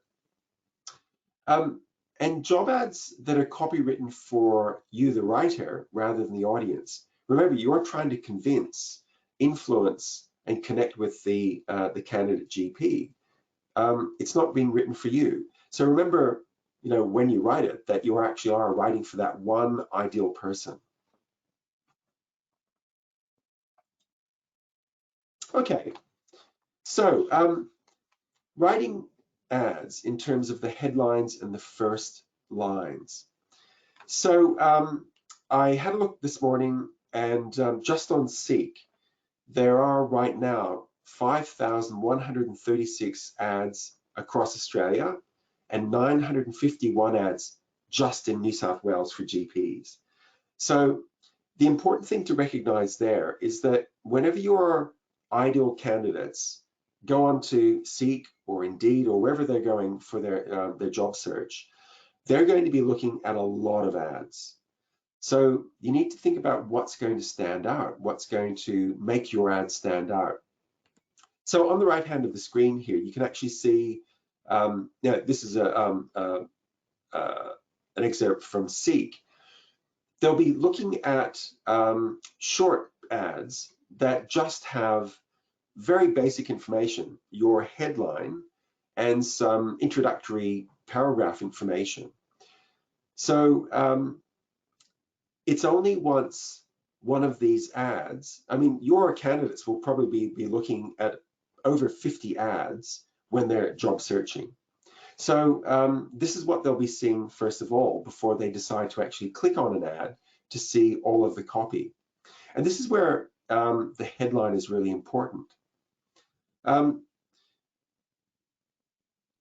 And job ads that are copywritten for you, the writer, rather than the audience. Remember, you're trying to convince, influence, and connect with the candidate GP. It's not being written for you. So remember, when you write it, that you actually are writing for that one ideal person. Okay, so writing ads in terms of the headlines and the first lines. So I had a look this morning, and just on Seek, there are right now 5,136 ads across Australia and 951 ads just in New South Wales for GPs. So the important thing to recognize there is that whenever your ideal candidates go on to Seek or Indeed or wherever they're going for their job search, they're going to be looking at a lot of ads. So you need to think about what's going to stand out, what's going to make your ad stand out. So on the right hand of the screen here, you can actually see, this is an excerpt from Seek. They'll be looking at short ads that just have very basic information, your headline and some introductory paragraph information. So it's only once one of these ads, your candidates will probably be looking at over 50 ads when they're job searching. So this is what they'll be seeing first of all before they decide to actually click on an ad to see all of the copy. And this is where the headline is really important.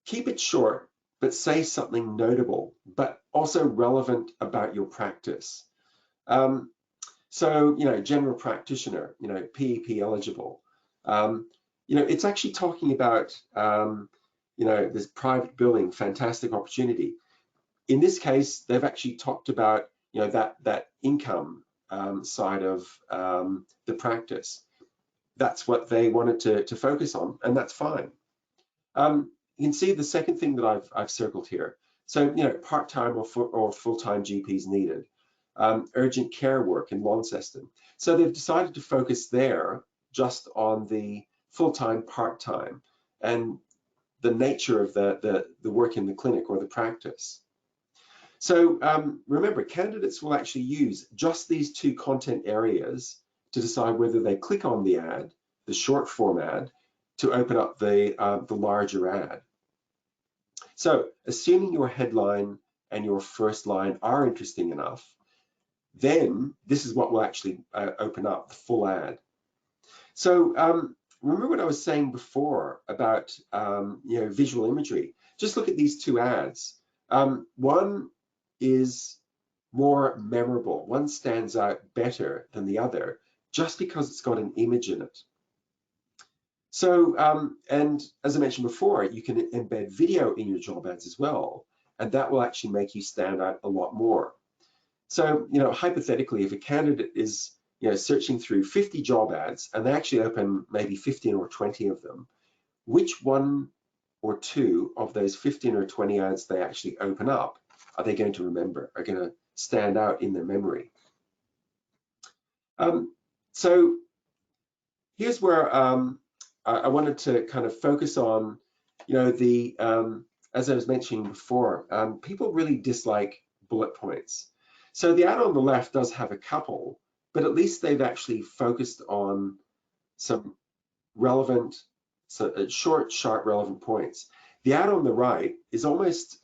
Keep it short, but say something notable, but also relevant about your practice. So, general practitioner, PEP eligible. It's actually talking about, this private billing, fantastic opportunity. In this case, they've actually talked about, that income side of the practice. That's what they wanted to focus on, and that's fine. You can see the second thing that I've circled here. So, part-time or full-time GPs needed. Urgent care work in Launceston. So they've decided to focus there just on the full-time, part-time, and the nature of the work in the clinic or the practice. So remember, candidates will actually use just these two content areas to decide whether they click on the ad, the short form ad, to open up the larger ad. So assuming your headline and your first line are interesting enough, then this is what will actually open up the full ad. So remember what I was saying before about visual imagery. Just look at these two ads. One is more memorable. One stands out better than the other just because it's got an image in it. So, and as I mentioned before, you can embed video in your job ads as well, and that will actually make you stand out a lot more. So, hypothetically, if a candidate is, searching through 50 job ads and they actually open maybe 15 or 20 of them, which one or two of those 15 or 20 ads they actually open up are they going to remember, are going to stand out in their memory? So here's where I wanted to kind of focus on, as I was mentioning before, people really dislike bullet points. So the ad on the left does have a couple, but at least they've actually focused on some relevant, short, sharp, relevant points. The ad on the right is almost,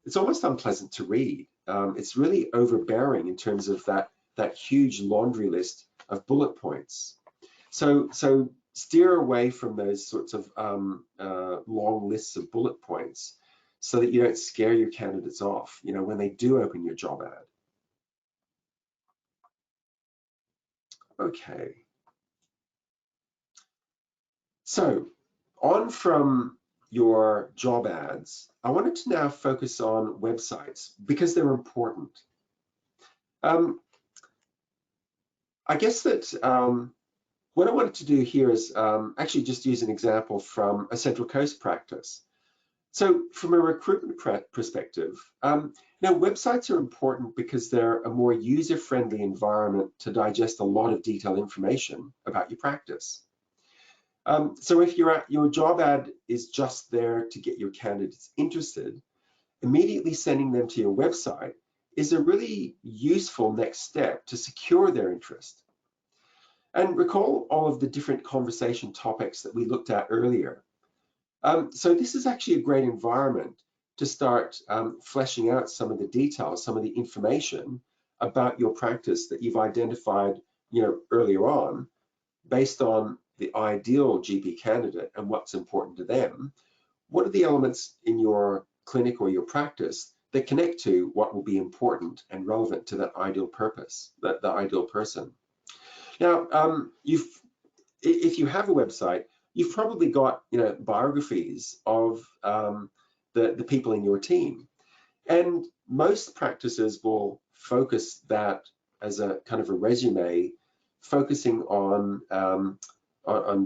it's almost unpleasant to read. It's really overbearing in terms of that huge laundry list of bullet points. So steer away from those sorts of long lists of bullet points so that you don't scare your candidates off, when they do open your job ad. Okay. So on from your job ads, I wanted to now focus on websites because they're important. I guess that what I wanted to do here is actually just use an example from a Central Coast practice. So from a recruitment perspective, websites are important because they're a more user-friendly environment to digest a lot of detailed information about your practice. So if your job ad is just there to get your candidates interested, immediately sending them to your website is a really useful next step to secure their interest. And recall all of the different conversation topics that we looked at earlier. So this is actually a great environment to start fleshing out some of the details, some of the information about your practice that you've identified, earlier on, based on the ideal GP candidate and what's important to them. What are the elements in your clinic or your practice that connect to what will be important and relevant to that ideal purpose, the ideal person? Now, if you have a website, you've probably got biographies of the people in your team, and most practices will focus that as a kind of a resume, focusing on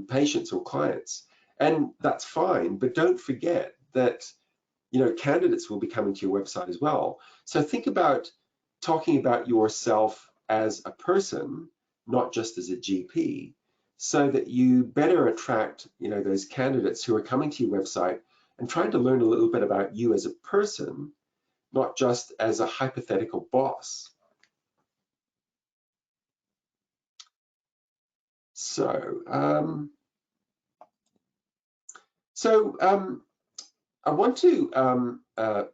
patients or clients, and that's fine. But don't forget that candidates will be coming to your website as well. So think about talking about yourself as a person, not just as a GP, so that you better attract those candidates who are coming to your website and trying to learn a little bit about you as a person, not just as a hypothetical boss. So I want to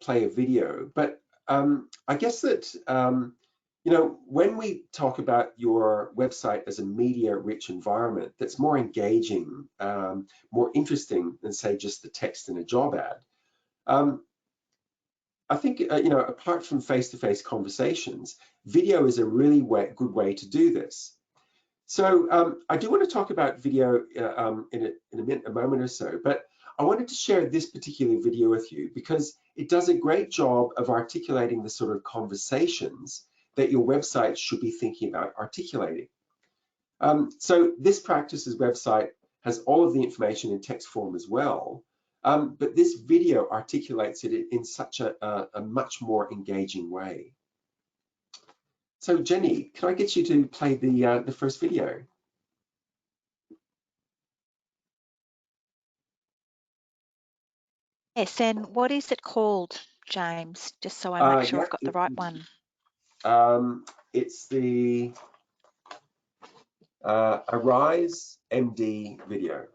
play a video, but I guess that You know, when we talk about your website as a media-rich environment that's more engaging, more interesting than, say, just the text in a job ad, I think, you know, apart from face-to-face conversations, video is a really good way to do this. So I do want to talk about video in a moment or so, but I wanted to share this particular video with you because it does a great job of articulating the sort of conversations that your website should be thinking about articulating. So this practice's website has all of the information in text form as well, but this video articulates it in such a much more engaging way. So Jenny, can I get you to play the first video? Yes, and what is it called, James? Just so I make sure I've got the right one. It's the Arise MD video.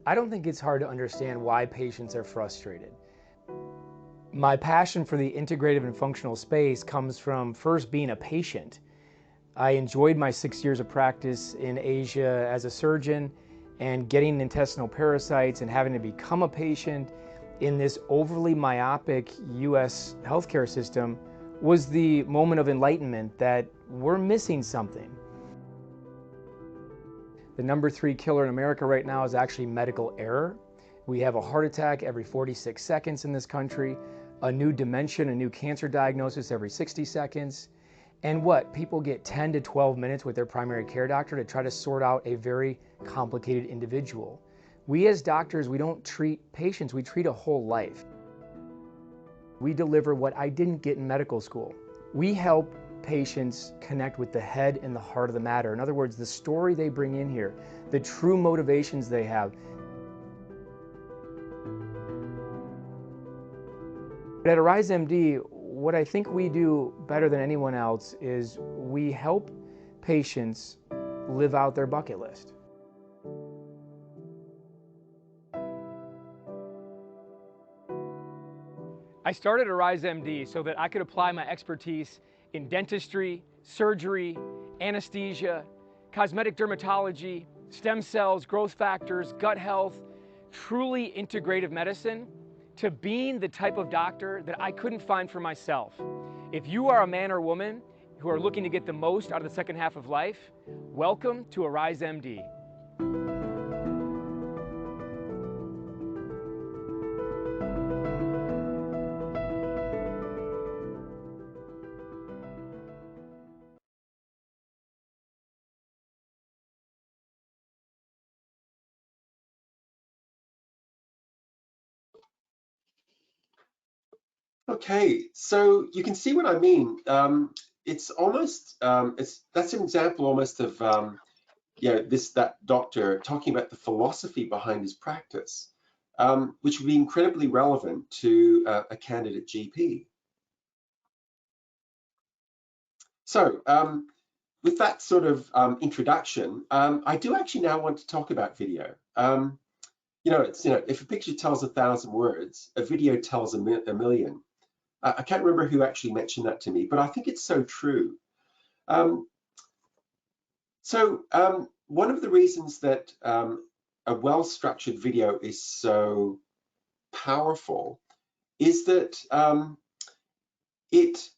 I don't think it's hard to understand why patients are frustrated. My passion for the integrative and functional space comes from first being a patient. I enjoyed my 6 years of practice in Asia as a surgeon, and getting intestinal parasites and having to become a patient in this overly myopic US healthcare system was the moment of enlightenment that we're missing something. The number 3 killer in America right now is actually medical error. We have a heart attack every 46 seconds in this country, a new dementia, a new cancer diagnosis every 60 seconds. And what? People get 10 to 12 minutes with their primary care doctor to try to sort out a very complicated individual. We as doctors, we don't treat patients, we treat a whole life. We deliver what I didn't get in medical school. We help patients connect with the head and the heart of the matter. In other words, the story they bring in here, the true motivations they have. But at Arise MD, what I think we do better than anyone else is we help patients live out their bucket list. I started Arise MD so that I could apply my expertise in dentistry, surgery, anesthesia, cosmetic dermatology, stem cells, growth factors, gut health, truly integrative medicine, to being the type of doctor that I couldn't find for myself. If you are a man or woman who are looking to get the most out of the second half of life, welcome to Arise MD. Okay, so you can see what I mean. It's almost that's an example almost of you know, that doctor talking about the philosophy behind his practice, which would be incredibly relevant to a candidate GP. So with that sort of introduction, I do actually now want to talk about video. You know, if a picture tells 1,000 words, a video tells a million. I can't remember who actually mentioned that to me, but I think it's so true. One of the reasons that a well-structured video is so powerful is that it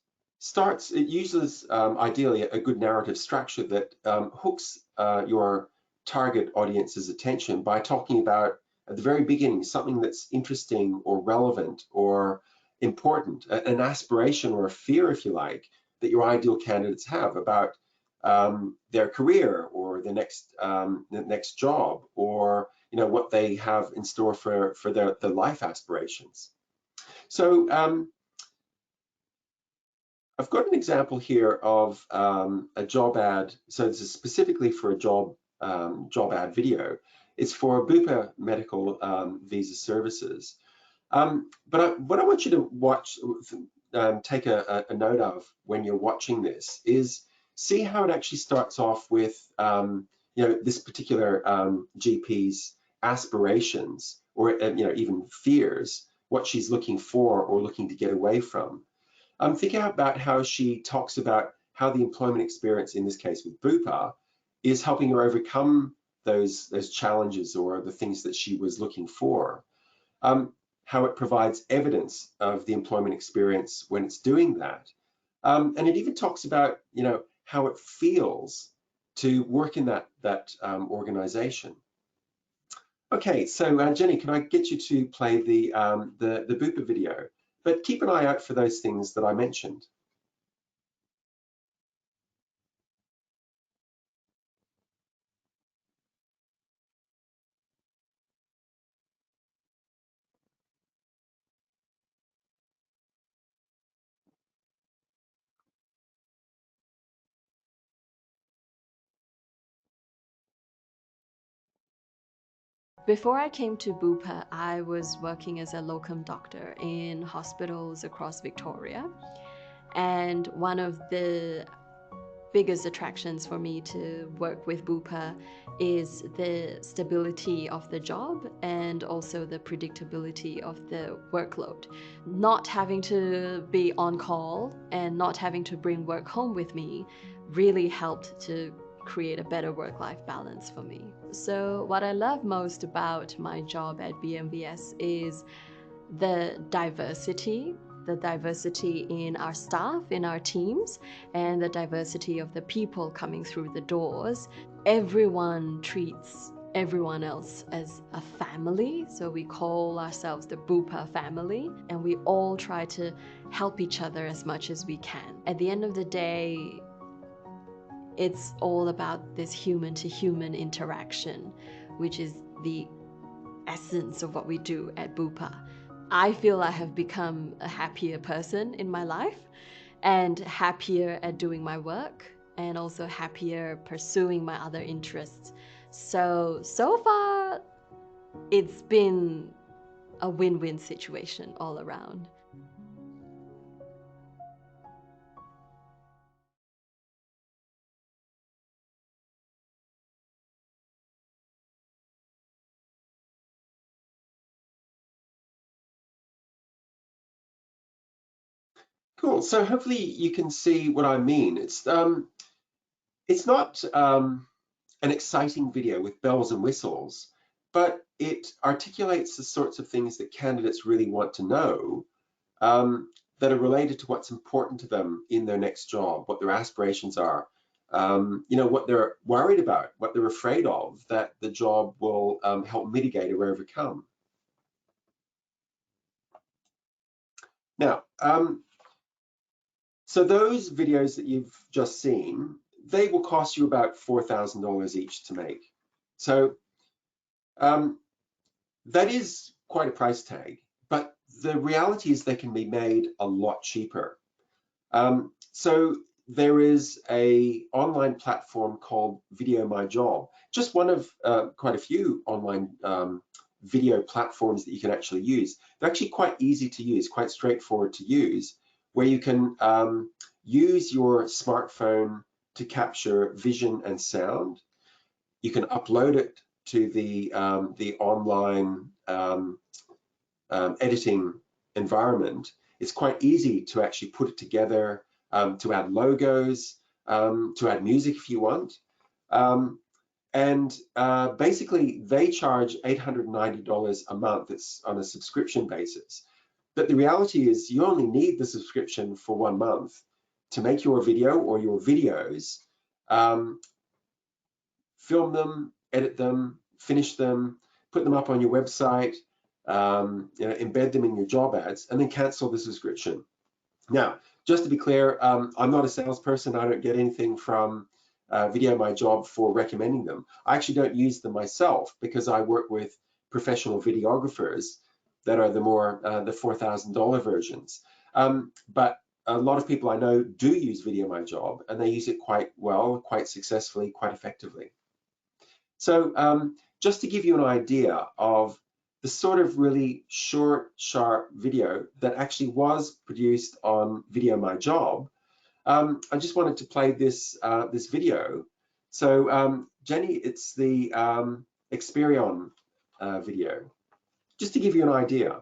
uses ideally a good narrative structure that hooks your target audience's attention by talking about, at the very beginning, something that's interesting or relevant or important, an aspiration or a fear, if you like, that your ideal candidates have about their career or the next job, or what they have in store for their life aspirations. So I've got an example here of a job ad. So this is specifically for a job ad video. It's for Bupa Medical Visa Services. But what I want you to watch, take a note of when you're watching this, is see how it actually starts off with this particular GP's aspirations, or even fears, what she's looking for or looking to get away from. Think about how she talks about how the employment experience, in this case with Bupa, is helping her overcome those challenges or the things that she was looking for. How it provides evidence of the employment experience when it's doing that. And it even talks about, how it feels to work in that organization. Okay, so Jenny, can I get you to play the Bupa video? But keep an eye out for those things that I mentioned. Before I came to Bupa, I was working as a locum doctor in hospitals across Victoria. And one of the biggest attractions for me to work with Bupa is the stability of the job and also the predictability of the workload. Not having to be on call and not having to bring work home with me really helped to create a better work-life balance for me. So what I love most about my job at BMVS is the diversity in our staff, in our teams, and the diversity of the people coming through the doors. Everyone treats everyone else as a family, so we call ourselves the Bupa family, and we all try to help each other as much as we can. At the end of the day, it's all about this human-to-human interaction, which is the essence of what we do at Bupa. I feel I have become a happier person in my life and happier at doing my work and also happier pursuing my other interests. So far, it's been a win-win situation all around. Cool. So hopefully you can see what I mean. It's not an exciting video with bells and whistles, but it articulates the sorts of things that candidates really want to know, that are related to what's important to them in their next job, what their aspirations are, what they're worried about, what they're afraid of, that the job will help mitigate or overcome. Now, so those videos that you've just seen, they will cost you about $4,000 each to make. So that is quite a price tag, but the reality is they can be made a lot cheaper. So there is an online platform called Video My Job, just one of quite a few online video platforms that you can actually use. They're actually quite easy to use, quite straightforward to use, where you can use your smartphone to capture vision and sound. You can upload it to the online editing environment. It's quite easy to actually put it together, to add logos, to add music if you want. Basically, they charge $890 a month. It's on a subscription basis. But the reality is you only need the subscription for 1 month to make your video or your videos, film them, edit them, finish them, put them up on your website, embed them in your job ads, and then cancel the subscription. Now, just to be clear, I'm not a salesperson. I don't get anything from Video My Job for recommending them. I actually don't use them myself because I work with professional videographers that are the more the $4,000 versions. But a lot of people I know do use Video My Job, and they use it quite well, quite successfully, quite effectively. So just to give you an idea of the sort of really short, sharp video that actually was produced on Video My Job, I just wanted to play this this video. So Jenny, it's the Experion video, just to give you an idea.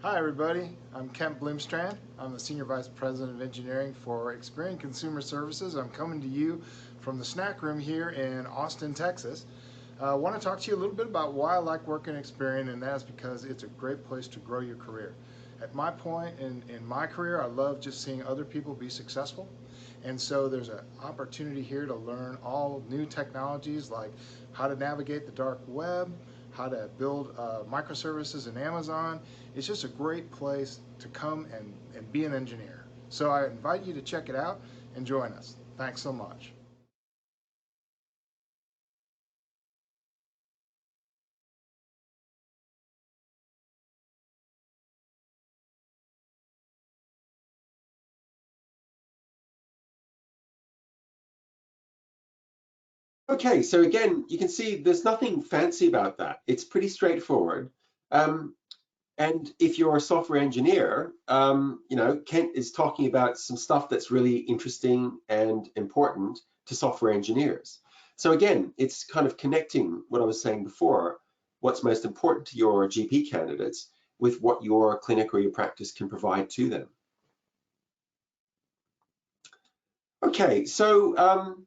Hi everybody, I'm Kent Bloomstrand. I'm the Senior Vice President of Engineering for Experian Consumer Services. I'm coming to you from the snack room here in Austin, Texas. I want to talk to you a little bit about why I like working at Experian, and that's because it's a great place to grow your career. At my point in my career, I love just seeing other people be successful. And so there's an opportunity here to learn all new technologies like how to navigate the dark web, how to build microservices in Amazon. It's just a great place to come and be an engineer. So I invite you to check it out and join us. Thanks so much. Okay, so again, you can see there's nothing fancy about that. It's pretty straightforward. And if you're a software engineer, Kent is talking about some stuff that's really interesting and important to software engineers. So again, it's kind of connecting what I was saying before, what's most important to your GP candidates with what your clinic or your practice can provide to them. Okay, so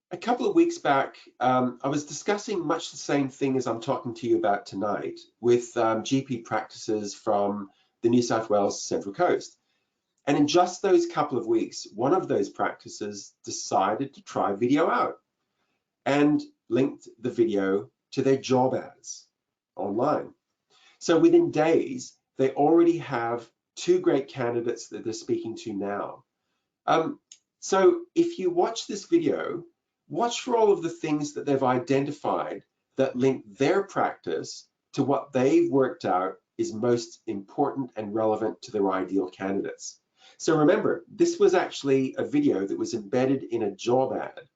a couple of weeks back, I was discussing much the same thing as I'm talking to you about tonight with GP practices from the New South Wales Central Coast. And in just those couple of weeks, one of those practices decided to try video out and linked the video to their job ads online. So within days, they already have 2 great candidates that they're speaking to now. So if you watch this video, watch for all of the things that they've identified that link their practice to what they've worked out is most important and relevant to their ideal candidates. So remember, this was actually a video that was embedded in a job ad.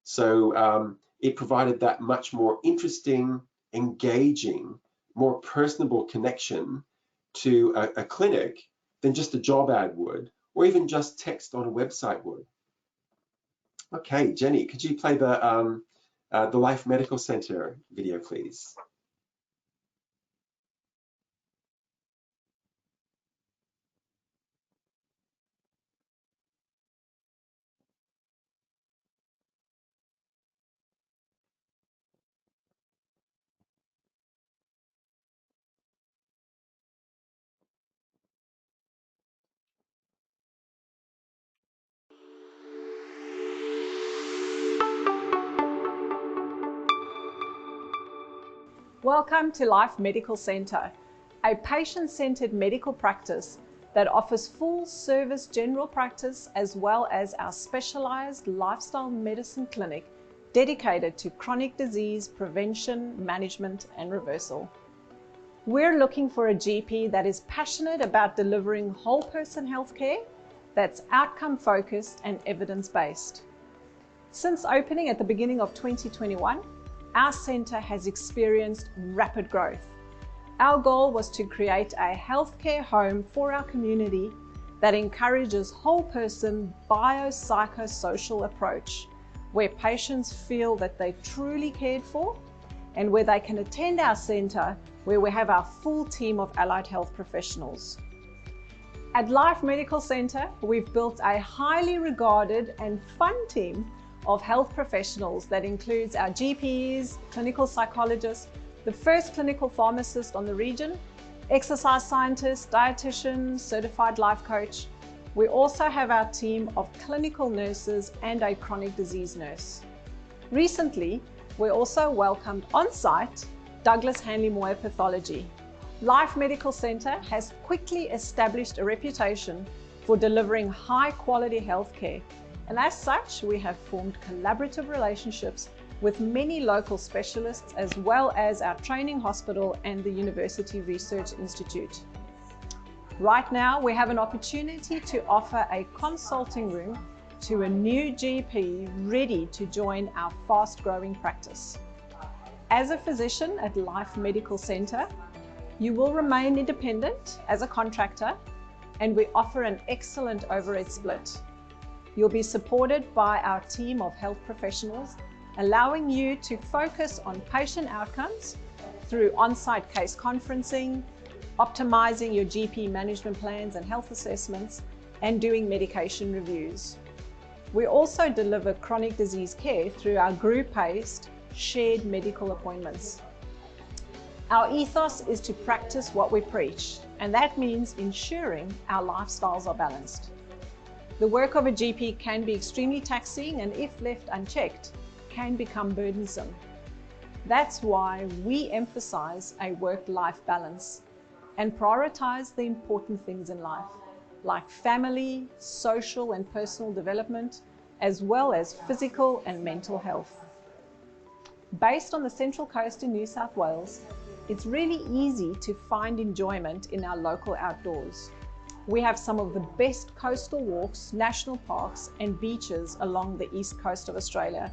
So it provided that much more interesting, engaging, more personable connection to a clinic than just a job ad would, or even just text on a website would. Okay, Jenny, could you play the Life Medical Center video, please? Welcome to Life Medical Center, a patient-centered medical practice that offers full-service general practice as well as our specialized lifestyle medicine clinic dedicated to chronic disease prevention, management, and reversal. We're looking for a GP that is passionate about delivering whole-person healthcare that's outcome-focused and evidence-based. Since opening at the beginning of 2021, our center has experienced rapid growth. Our goal was to create a healthcare home for our community that encourages whole person biopsychosocial approach, where patients feel that they're truly cared for and where they can attend our centre where we have our full team of allied health professionals. At Life Medical Centre, we've built a highly regarded and fun team of health professionals that includes our GPs, clinical psychologists, the first clinical pharmacist on the region, exercise scientist, dietitian, certified life coach. We also have our team of clinical nurses and a chronic disease nurse. Recently, we also welcomed on-site Douglas Hanley Moyer Pathology. Life Medical Centre has quickly established a reputation for delivering high-quality healthcare, and as such, we have formed collaborative relationships with many local specialists as well as our training hospital and the University Research Institute. Right now, we have an opportunity to offer a consulting room to a new GP ready to join our fast-growing practice. As a physician at Life Medical Centre, you will remain independent as a contractor, and we offer an excellent overhead split. You'll be supported by our team of health professionals, allowing you to focus on patient outcomes through on-site case conferencing, optimizing your GP management plans and health assessments, and doing medication reviews. We also deliver chronic disease care through our group-based shared medical appointments. Our ethos is to practice what we preach, and that means ensuring our lifestyles are balanced. The work of a GP can be extremely taxing and, if left unchecked, can become burdensome. That's why we emphasize a work-life balance and prioritize the important things in life, like family, social and personal development, as well as physical and mental health. Based on the Central Coast in New South Wales, it's really easy to find enjoyment in our local outdoors. We have some of the best coastal walks, national parks and beaches along the east coast of Australia,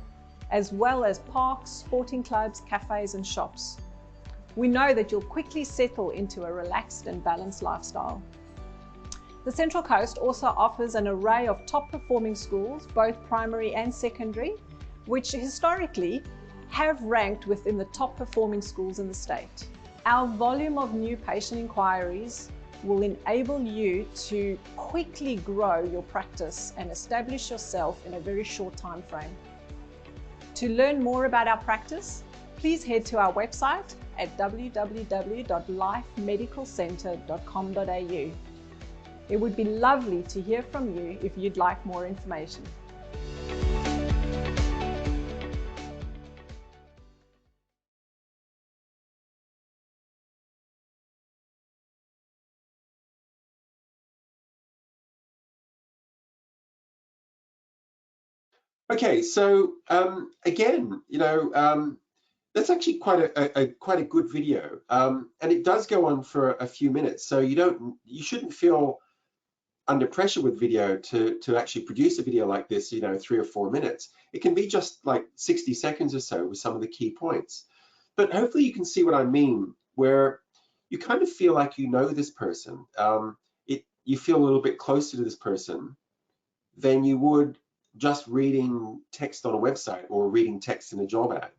as well as parks, sporting clubs, cafes and shops. We know that you'll quickly settle into a relaxed and balanced lifestyle. The Central Coast also offers an array of top performing schools, both primary and secondary, which historically have ranked within the top performing schools in the state. Our volume of new patient inquiries will enable you to quickly grow your practice and establish yourself in a very short time frame. To learn more about our practice, please head to our website at www.lifemedicalcentre.com.au. It would be lovely to hear from you if you'd like more information. Okay, so again, that's actually quite a good video, and it does go on for a few minutes. So you shouldn't feel under pressure with video to actually produce a video like this, 3 or 4 minutes. It can be just like 60 seconds or so with some of the key points. But hopefully you can see what I mean, where you kind of feel like you know this person. You feel a little bit closer to this person than you would just reading text on a website or reading text in a job ad.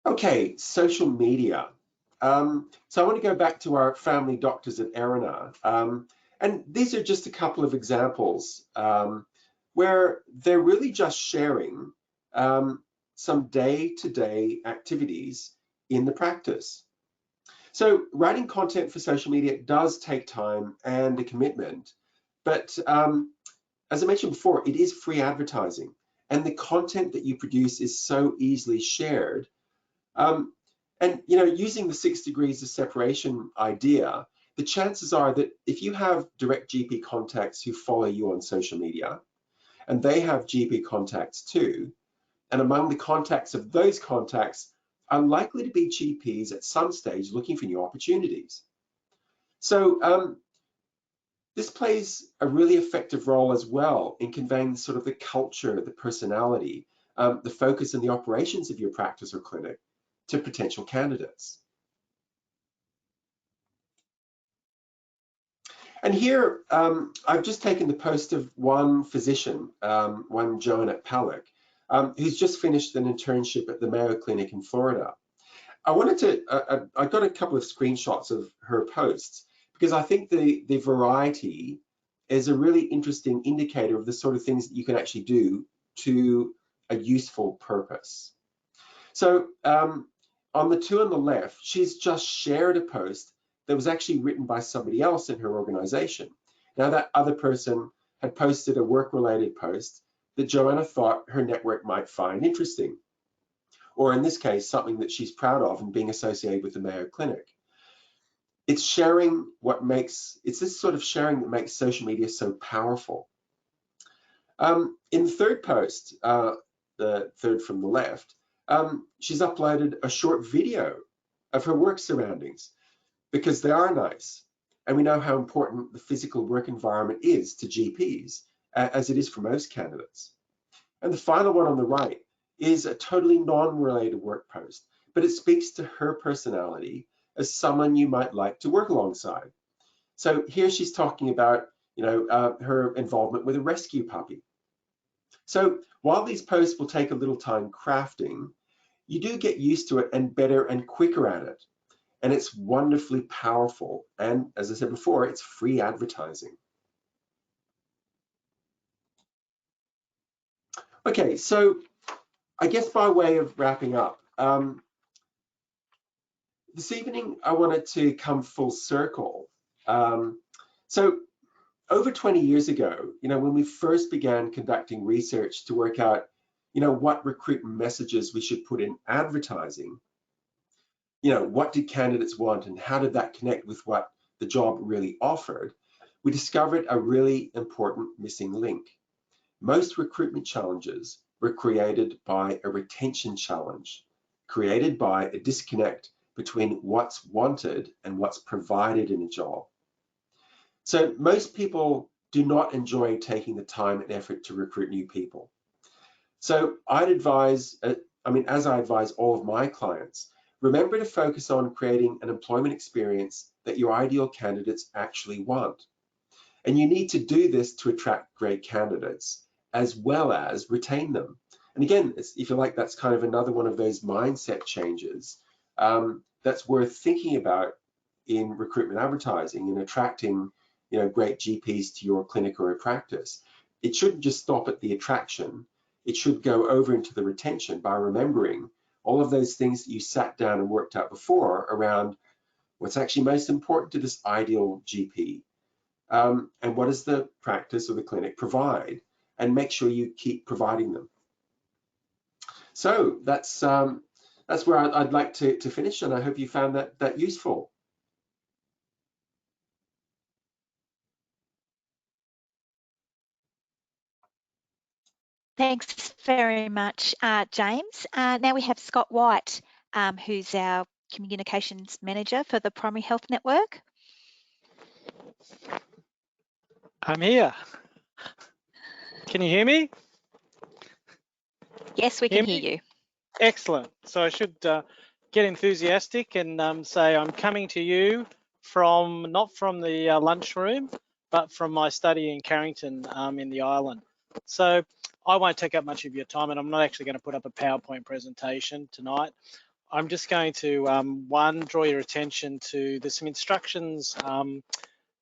Okay, social media. So I want to go back to our family doctors at Erina. And these are just a couple of examples where they're really just sharing some day-to-day activities in the practice. So writing content for social media does take time and a commitment, but as I mentioned before, it is free advertising, and the content that you produce is so easily shared. And using the 6 degrees of separation idea, the chances are that if you have direct GP contacts who follow you on social media, and they have GP contacts too, and among the contacts of those contacts are likely to be GPs at some stage looking for new opportunities. So this plays a really effective role as well in conveying sort of the culture, the personality, the focus and the operations of your practice or clinic to potential candidates. And here, I've just taken the post of one physician, one Joan at Palak, who's just finished an internship at the Mayo Clinic in Florida. I wanted to, I got a couple of screenshots of her posts because I think the variety is a really interesting indicator of the sort of things that you can actually do to a useful purpose. So on the two on the left, she's just shared a post that was actually written by somebody else in her organization. Now that other person had posted a work-related post that Joanna thought her network might find interesting, or in this case, something that she's proud of and being associated with the Mayo Clinic. It's sharing what makes, it's this sort of sharing that makes social media so powerful. In the third post, the third from the left, she's uploaded a short video of her work surroundings because they are nice. And we know how important the physical work environment is to GPs, as it is for most candidates. And the final one on the right is a totally non-related work post, but it speaks to her personality as someone you might like to work alongside. So here she's talking about, her involvement with a rescue puppy. So while these posts will take a little time crafting, you do get used to it and better and quicker at it. And it's wonderfully powerful. And as I said before, it's free advertising. Okay, so I guess by way of wrapping up, this evening I wanted to come full circle. So over 20 years ago, when we first began conducting research to work out, what recruitment messages we should put in advertising, what did candidates want and how did that connect with what the job really offered, we discovered a really important missing link. Most recruitment challenges were created by a retention challenge, created by a disconnect between what's wanted and what's provided in a job. So most people do not enjoy taking the time and effort to recruit new people. So I'd advise, as I advise all of my clients, remember to focus on creating an employment experience that your ideal candidates actually want. And you need to do this to attract great candidates as well as retain them. And again, if you like, that's kind of another one of those mindset changes that's worth thinking about in recruitment advertising and attracting great GPs to your clinic or a practice. It shouldn't just stop at the attraction. It should go over into the retention by remembering all of those things that you sat down and worked out before around what's actually most important to this ideal GP, and what does the practice or the clinic provide, and make sure you keep providing them. So that's where I'd like to finish, and I hope you found that useful. Thanks very much, James. Now we have Scott White, who's our Communications Manager for the Primary Health Network. I'm here. Can you hear me? Yes, we can hear you. Excellent. So I should get enthusiastic and say I'm coming to you from, not from the lunchroom, but from my study in Carrington in the island. So I won't take up much of your time, and I'm not actually going to put up a PowerPoint presentation tonight. I'm just going to, one, draw your attention to, there's some instructions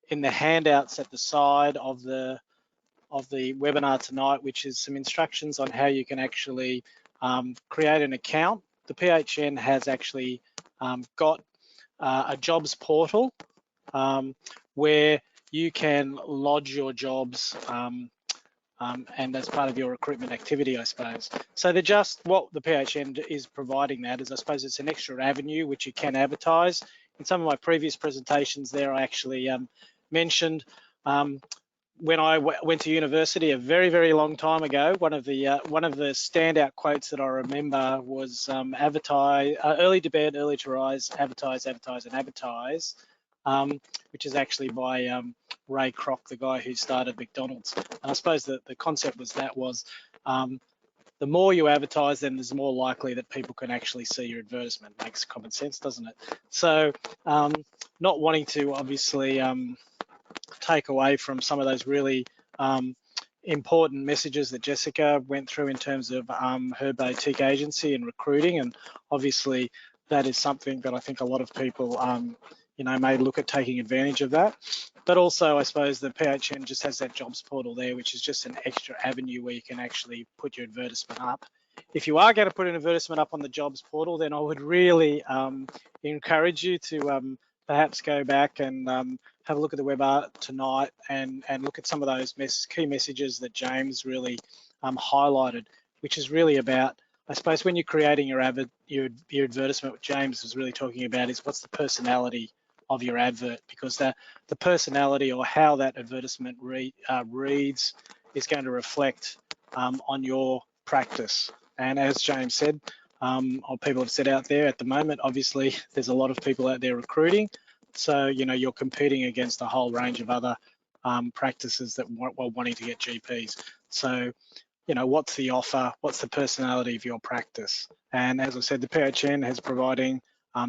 in the handouts at the side of the webinar tonight, which is some instructions on how you can actually create an account. The PHN has actually got a jobs portal where you can lodge your jobs and as part of your recruitment activity, I suppose. So they're just, what the PHN is providing that is, I suppose it's an extra avenue which you can advertise. In some of my previous presentations there, I actually mentioned when I went to university a very, very long time ago, one of the standout quotes that I remember was early to bed, early to rise, advertise, advertise, and advertise, which is actually by Ray Kroc, the guy who started McDonald's. And I suppose that the concept was the more you advertise, then there's more likely that people can actually see your advertisement. Makes common sense, doesn't it? So not wanting to obviously take away from some of those really important messages that Jessica went through in terms of her boutique agency and recruiting, and obviously that is something that I think a lot of people you know, may look at taking advantage of that. But also, I suppose the PHN just has that jobs portal there, which is just an extra avenue where you can actually put your advertisement up. If you are going to put an advertisement up on the jobs portal, then I would really encourage you to perhaps go back and have a look at the webinar tonight and look at some of those key messages that James really highlighted, which is really about, I suppose, when you're creating your advertisement, what James was really talking about is what's the personality of your advert, because the personality or how that advertisement reads is going to reflect on your practice. And as James said, or people have said out there at the moment, obviously there's a lot of people out there recruiting. So, you know, you're competing against a whole range of other practices that were wanting to get GPs. So, you know, what's the offer? What's the personality of your practice? And as I said, the PHN is providing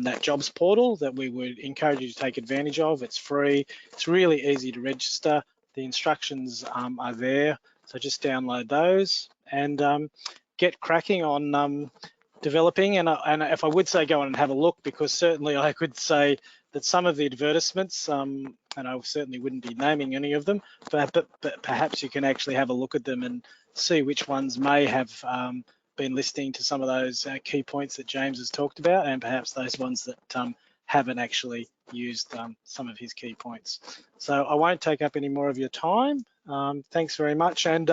that jobs portal that we would encourage you to take advantage of. It's free. It's really easy to register. The instructions are there. So just download those and get cracking on developing. And if I would say go on and have a look, because certainly I could say that some of the advertisements, and I certainly wouldn't be naming any of them, but perhaps you can actually have a look at them and see which ones may have been listening to some of those key points that James has talked about, and perhaps those ones that haven't actually used some of his key points. So I won't take up any more of your time. Thanks very much, and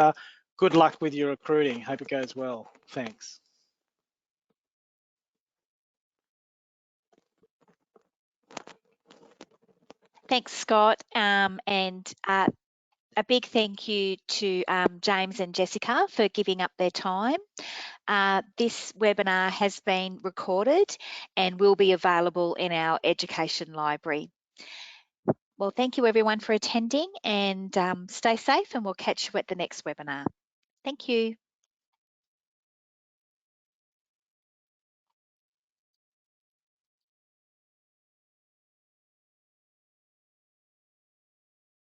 good luck with your recruiting. Hope it goes well. Thanks. Thanks, Scott, and a big thank you to James and Jessica for giving up their time. This webinar has been recorded and will be available in our education library. Well, thank you everyone for attending, and stay safe, and we'll catch you at the next webinar. Thank you.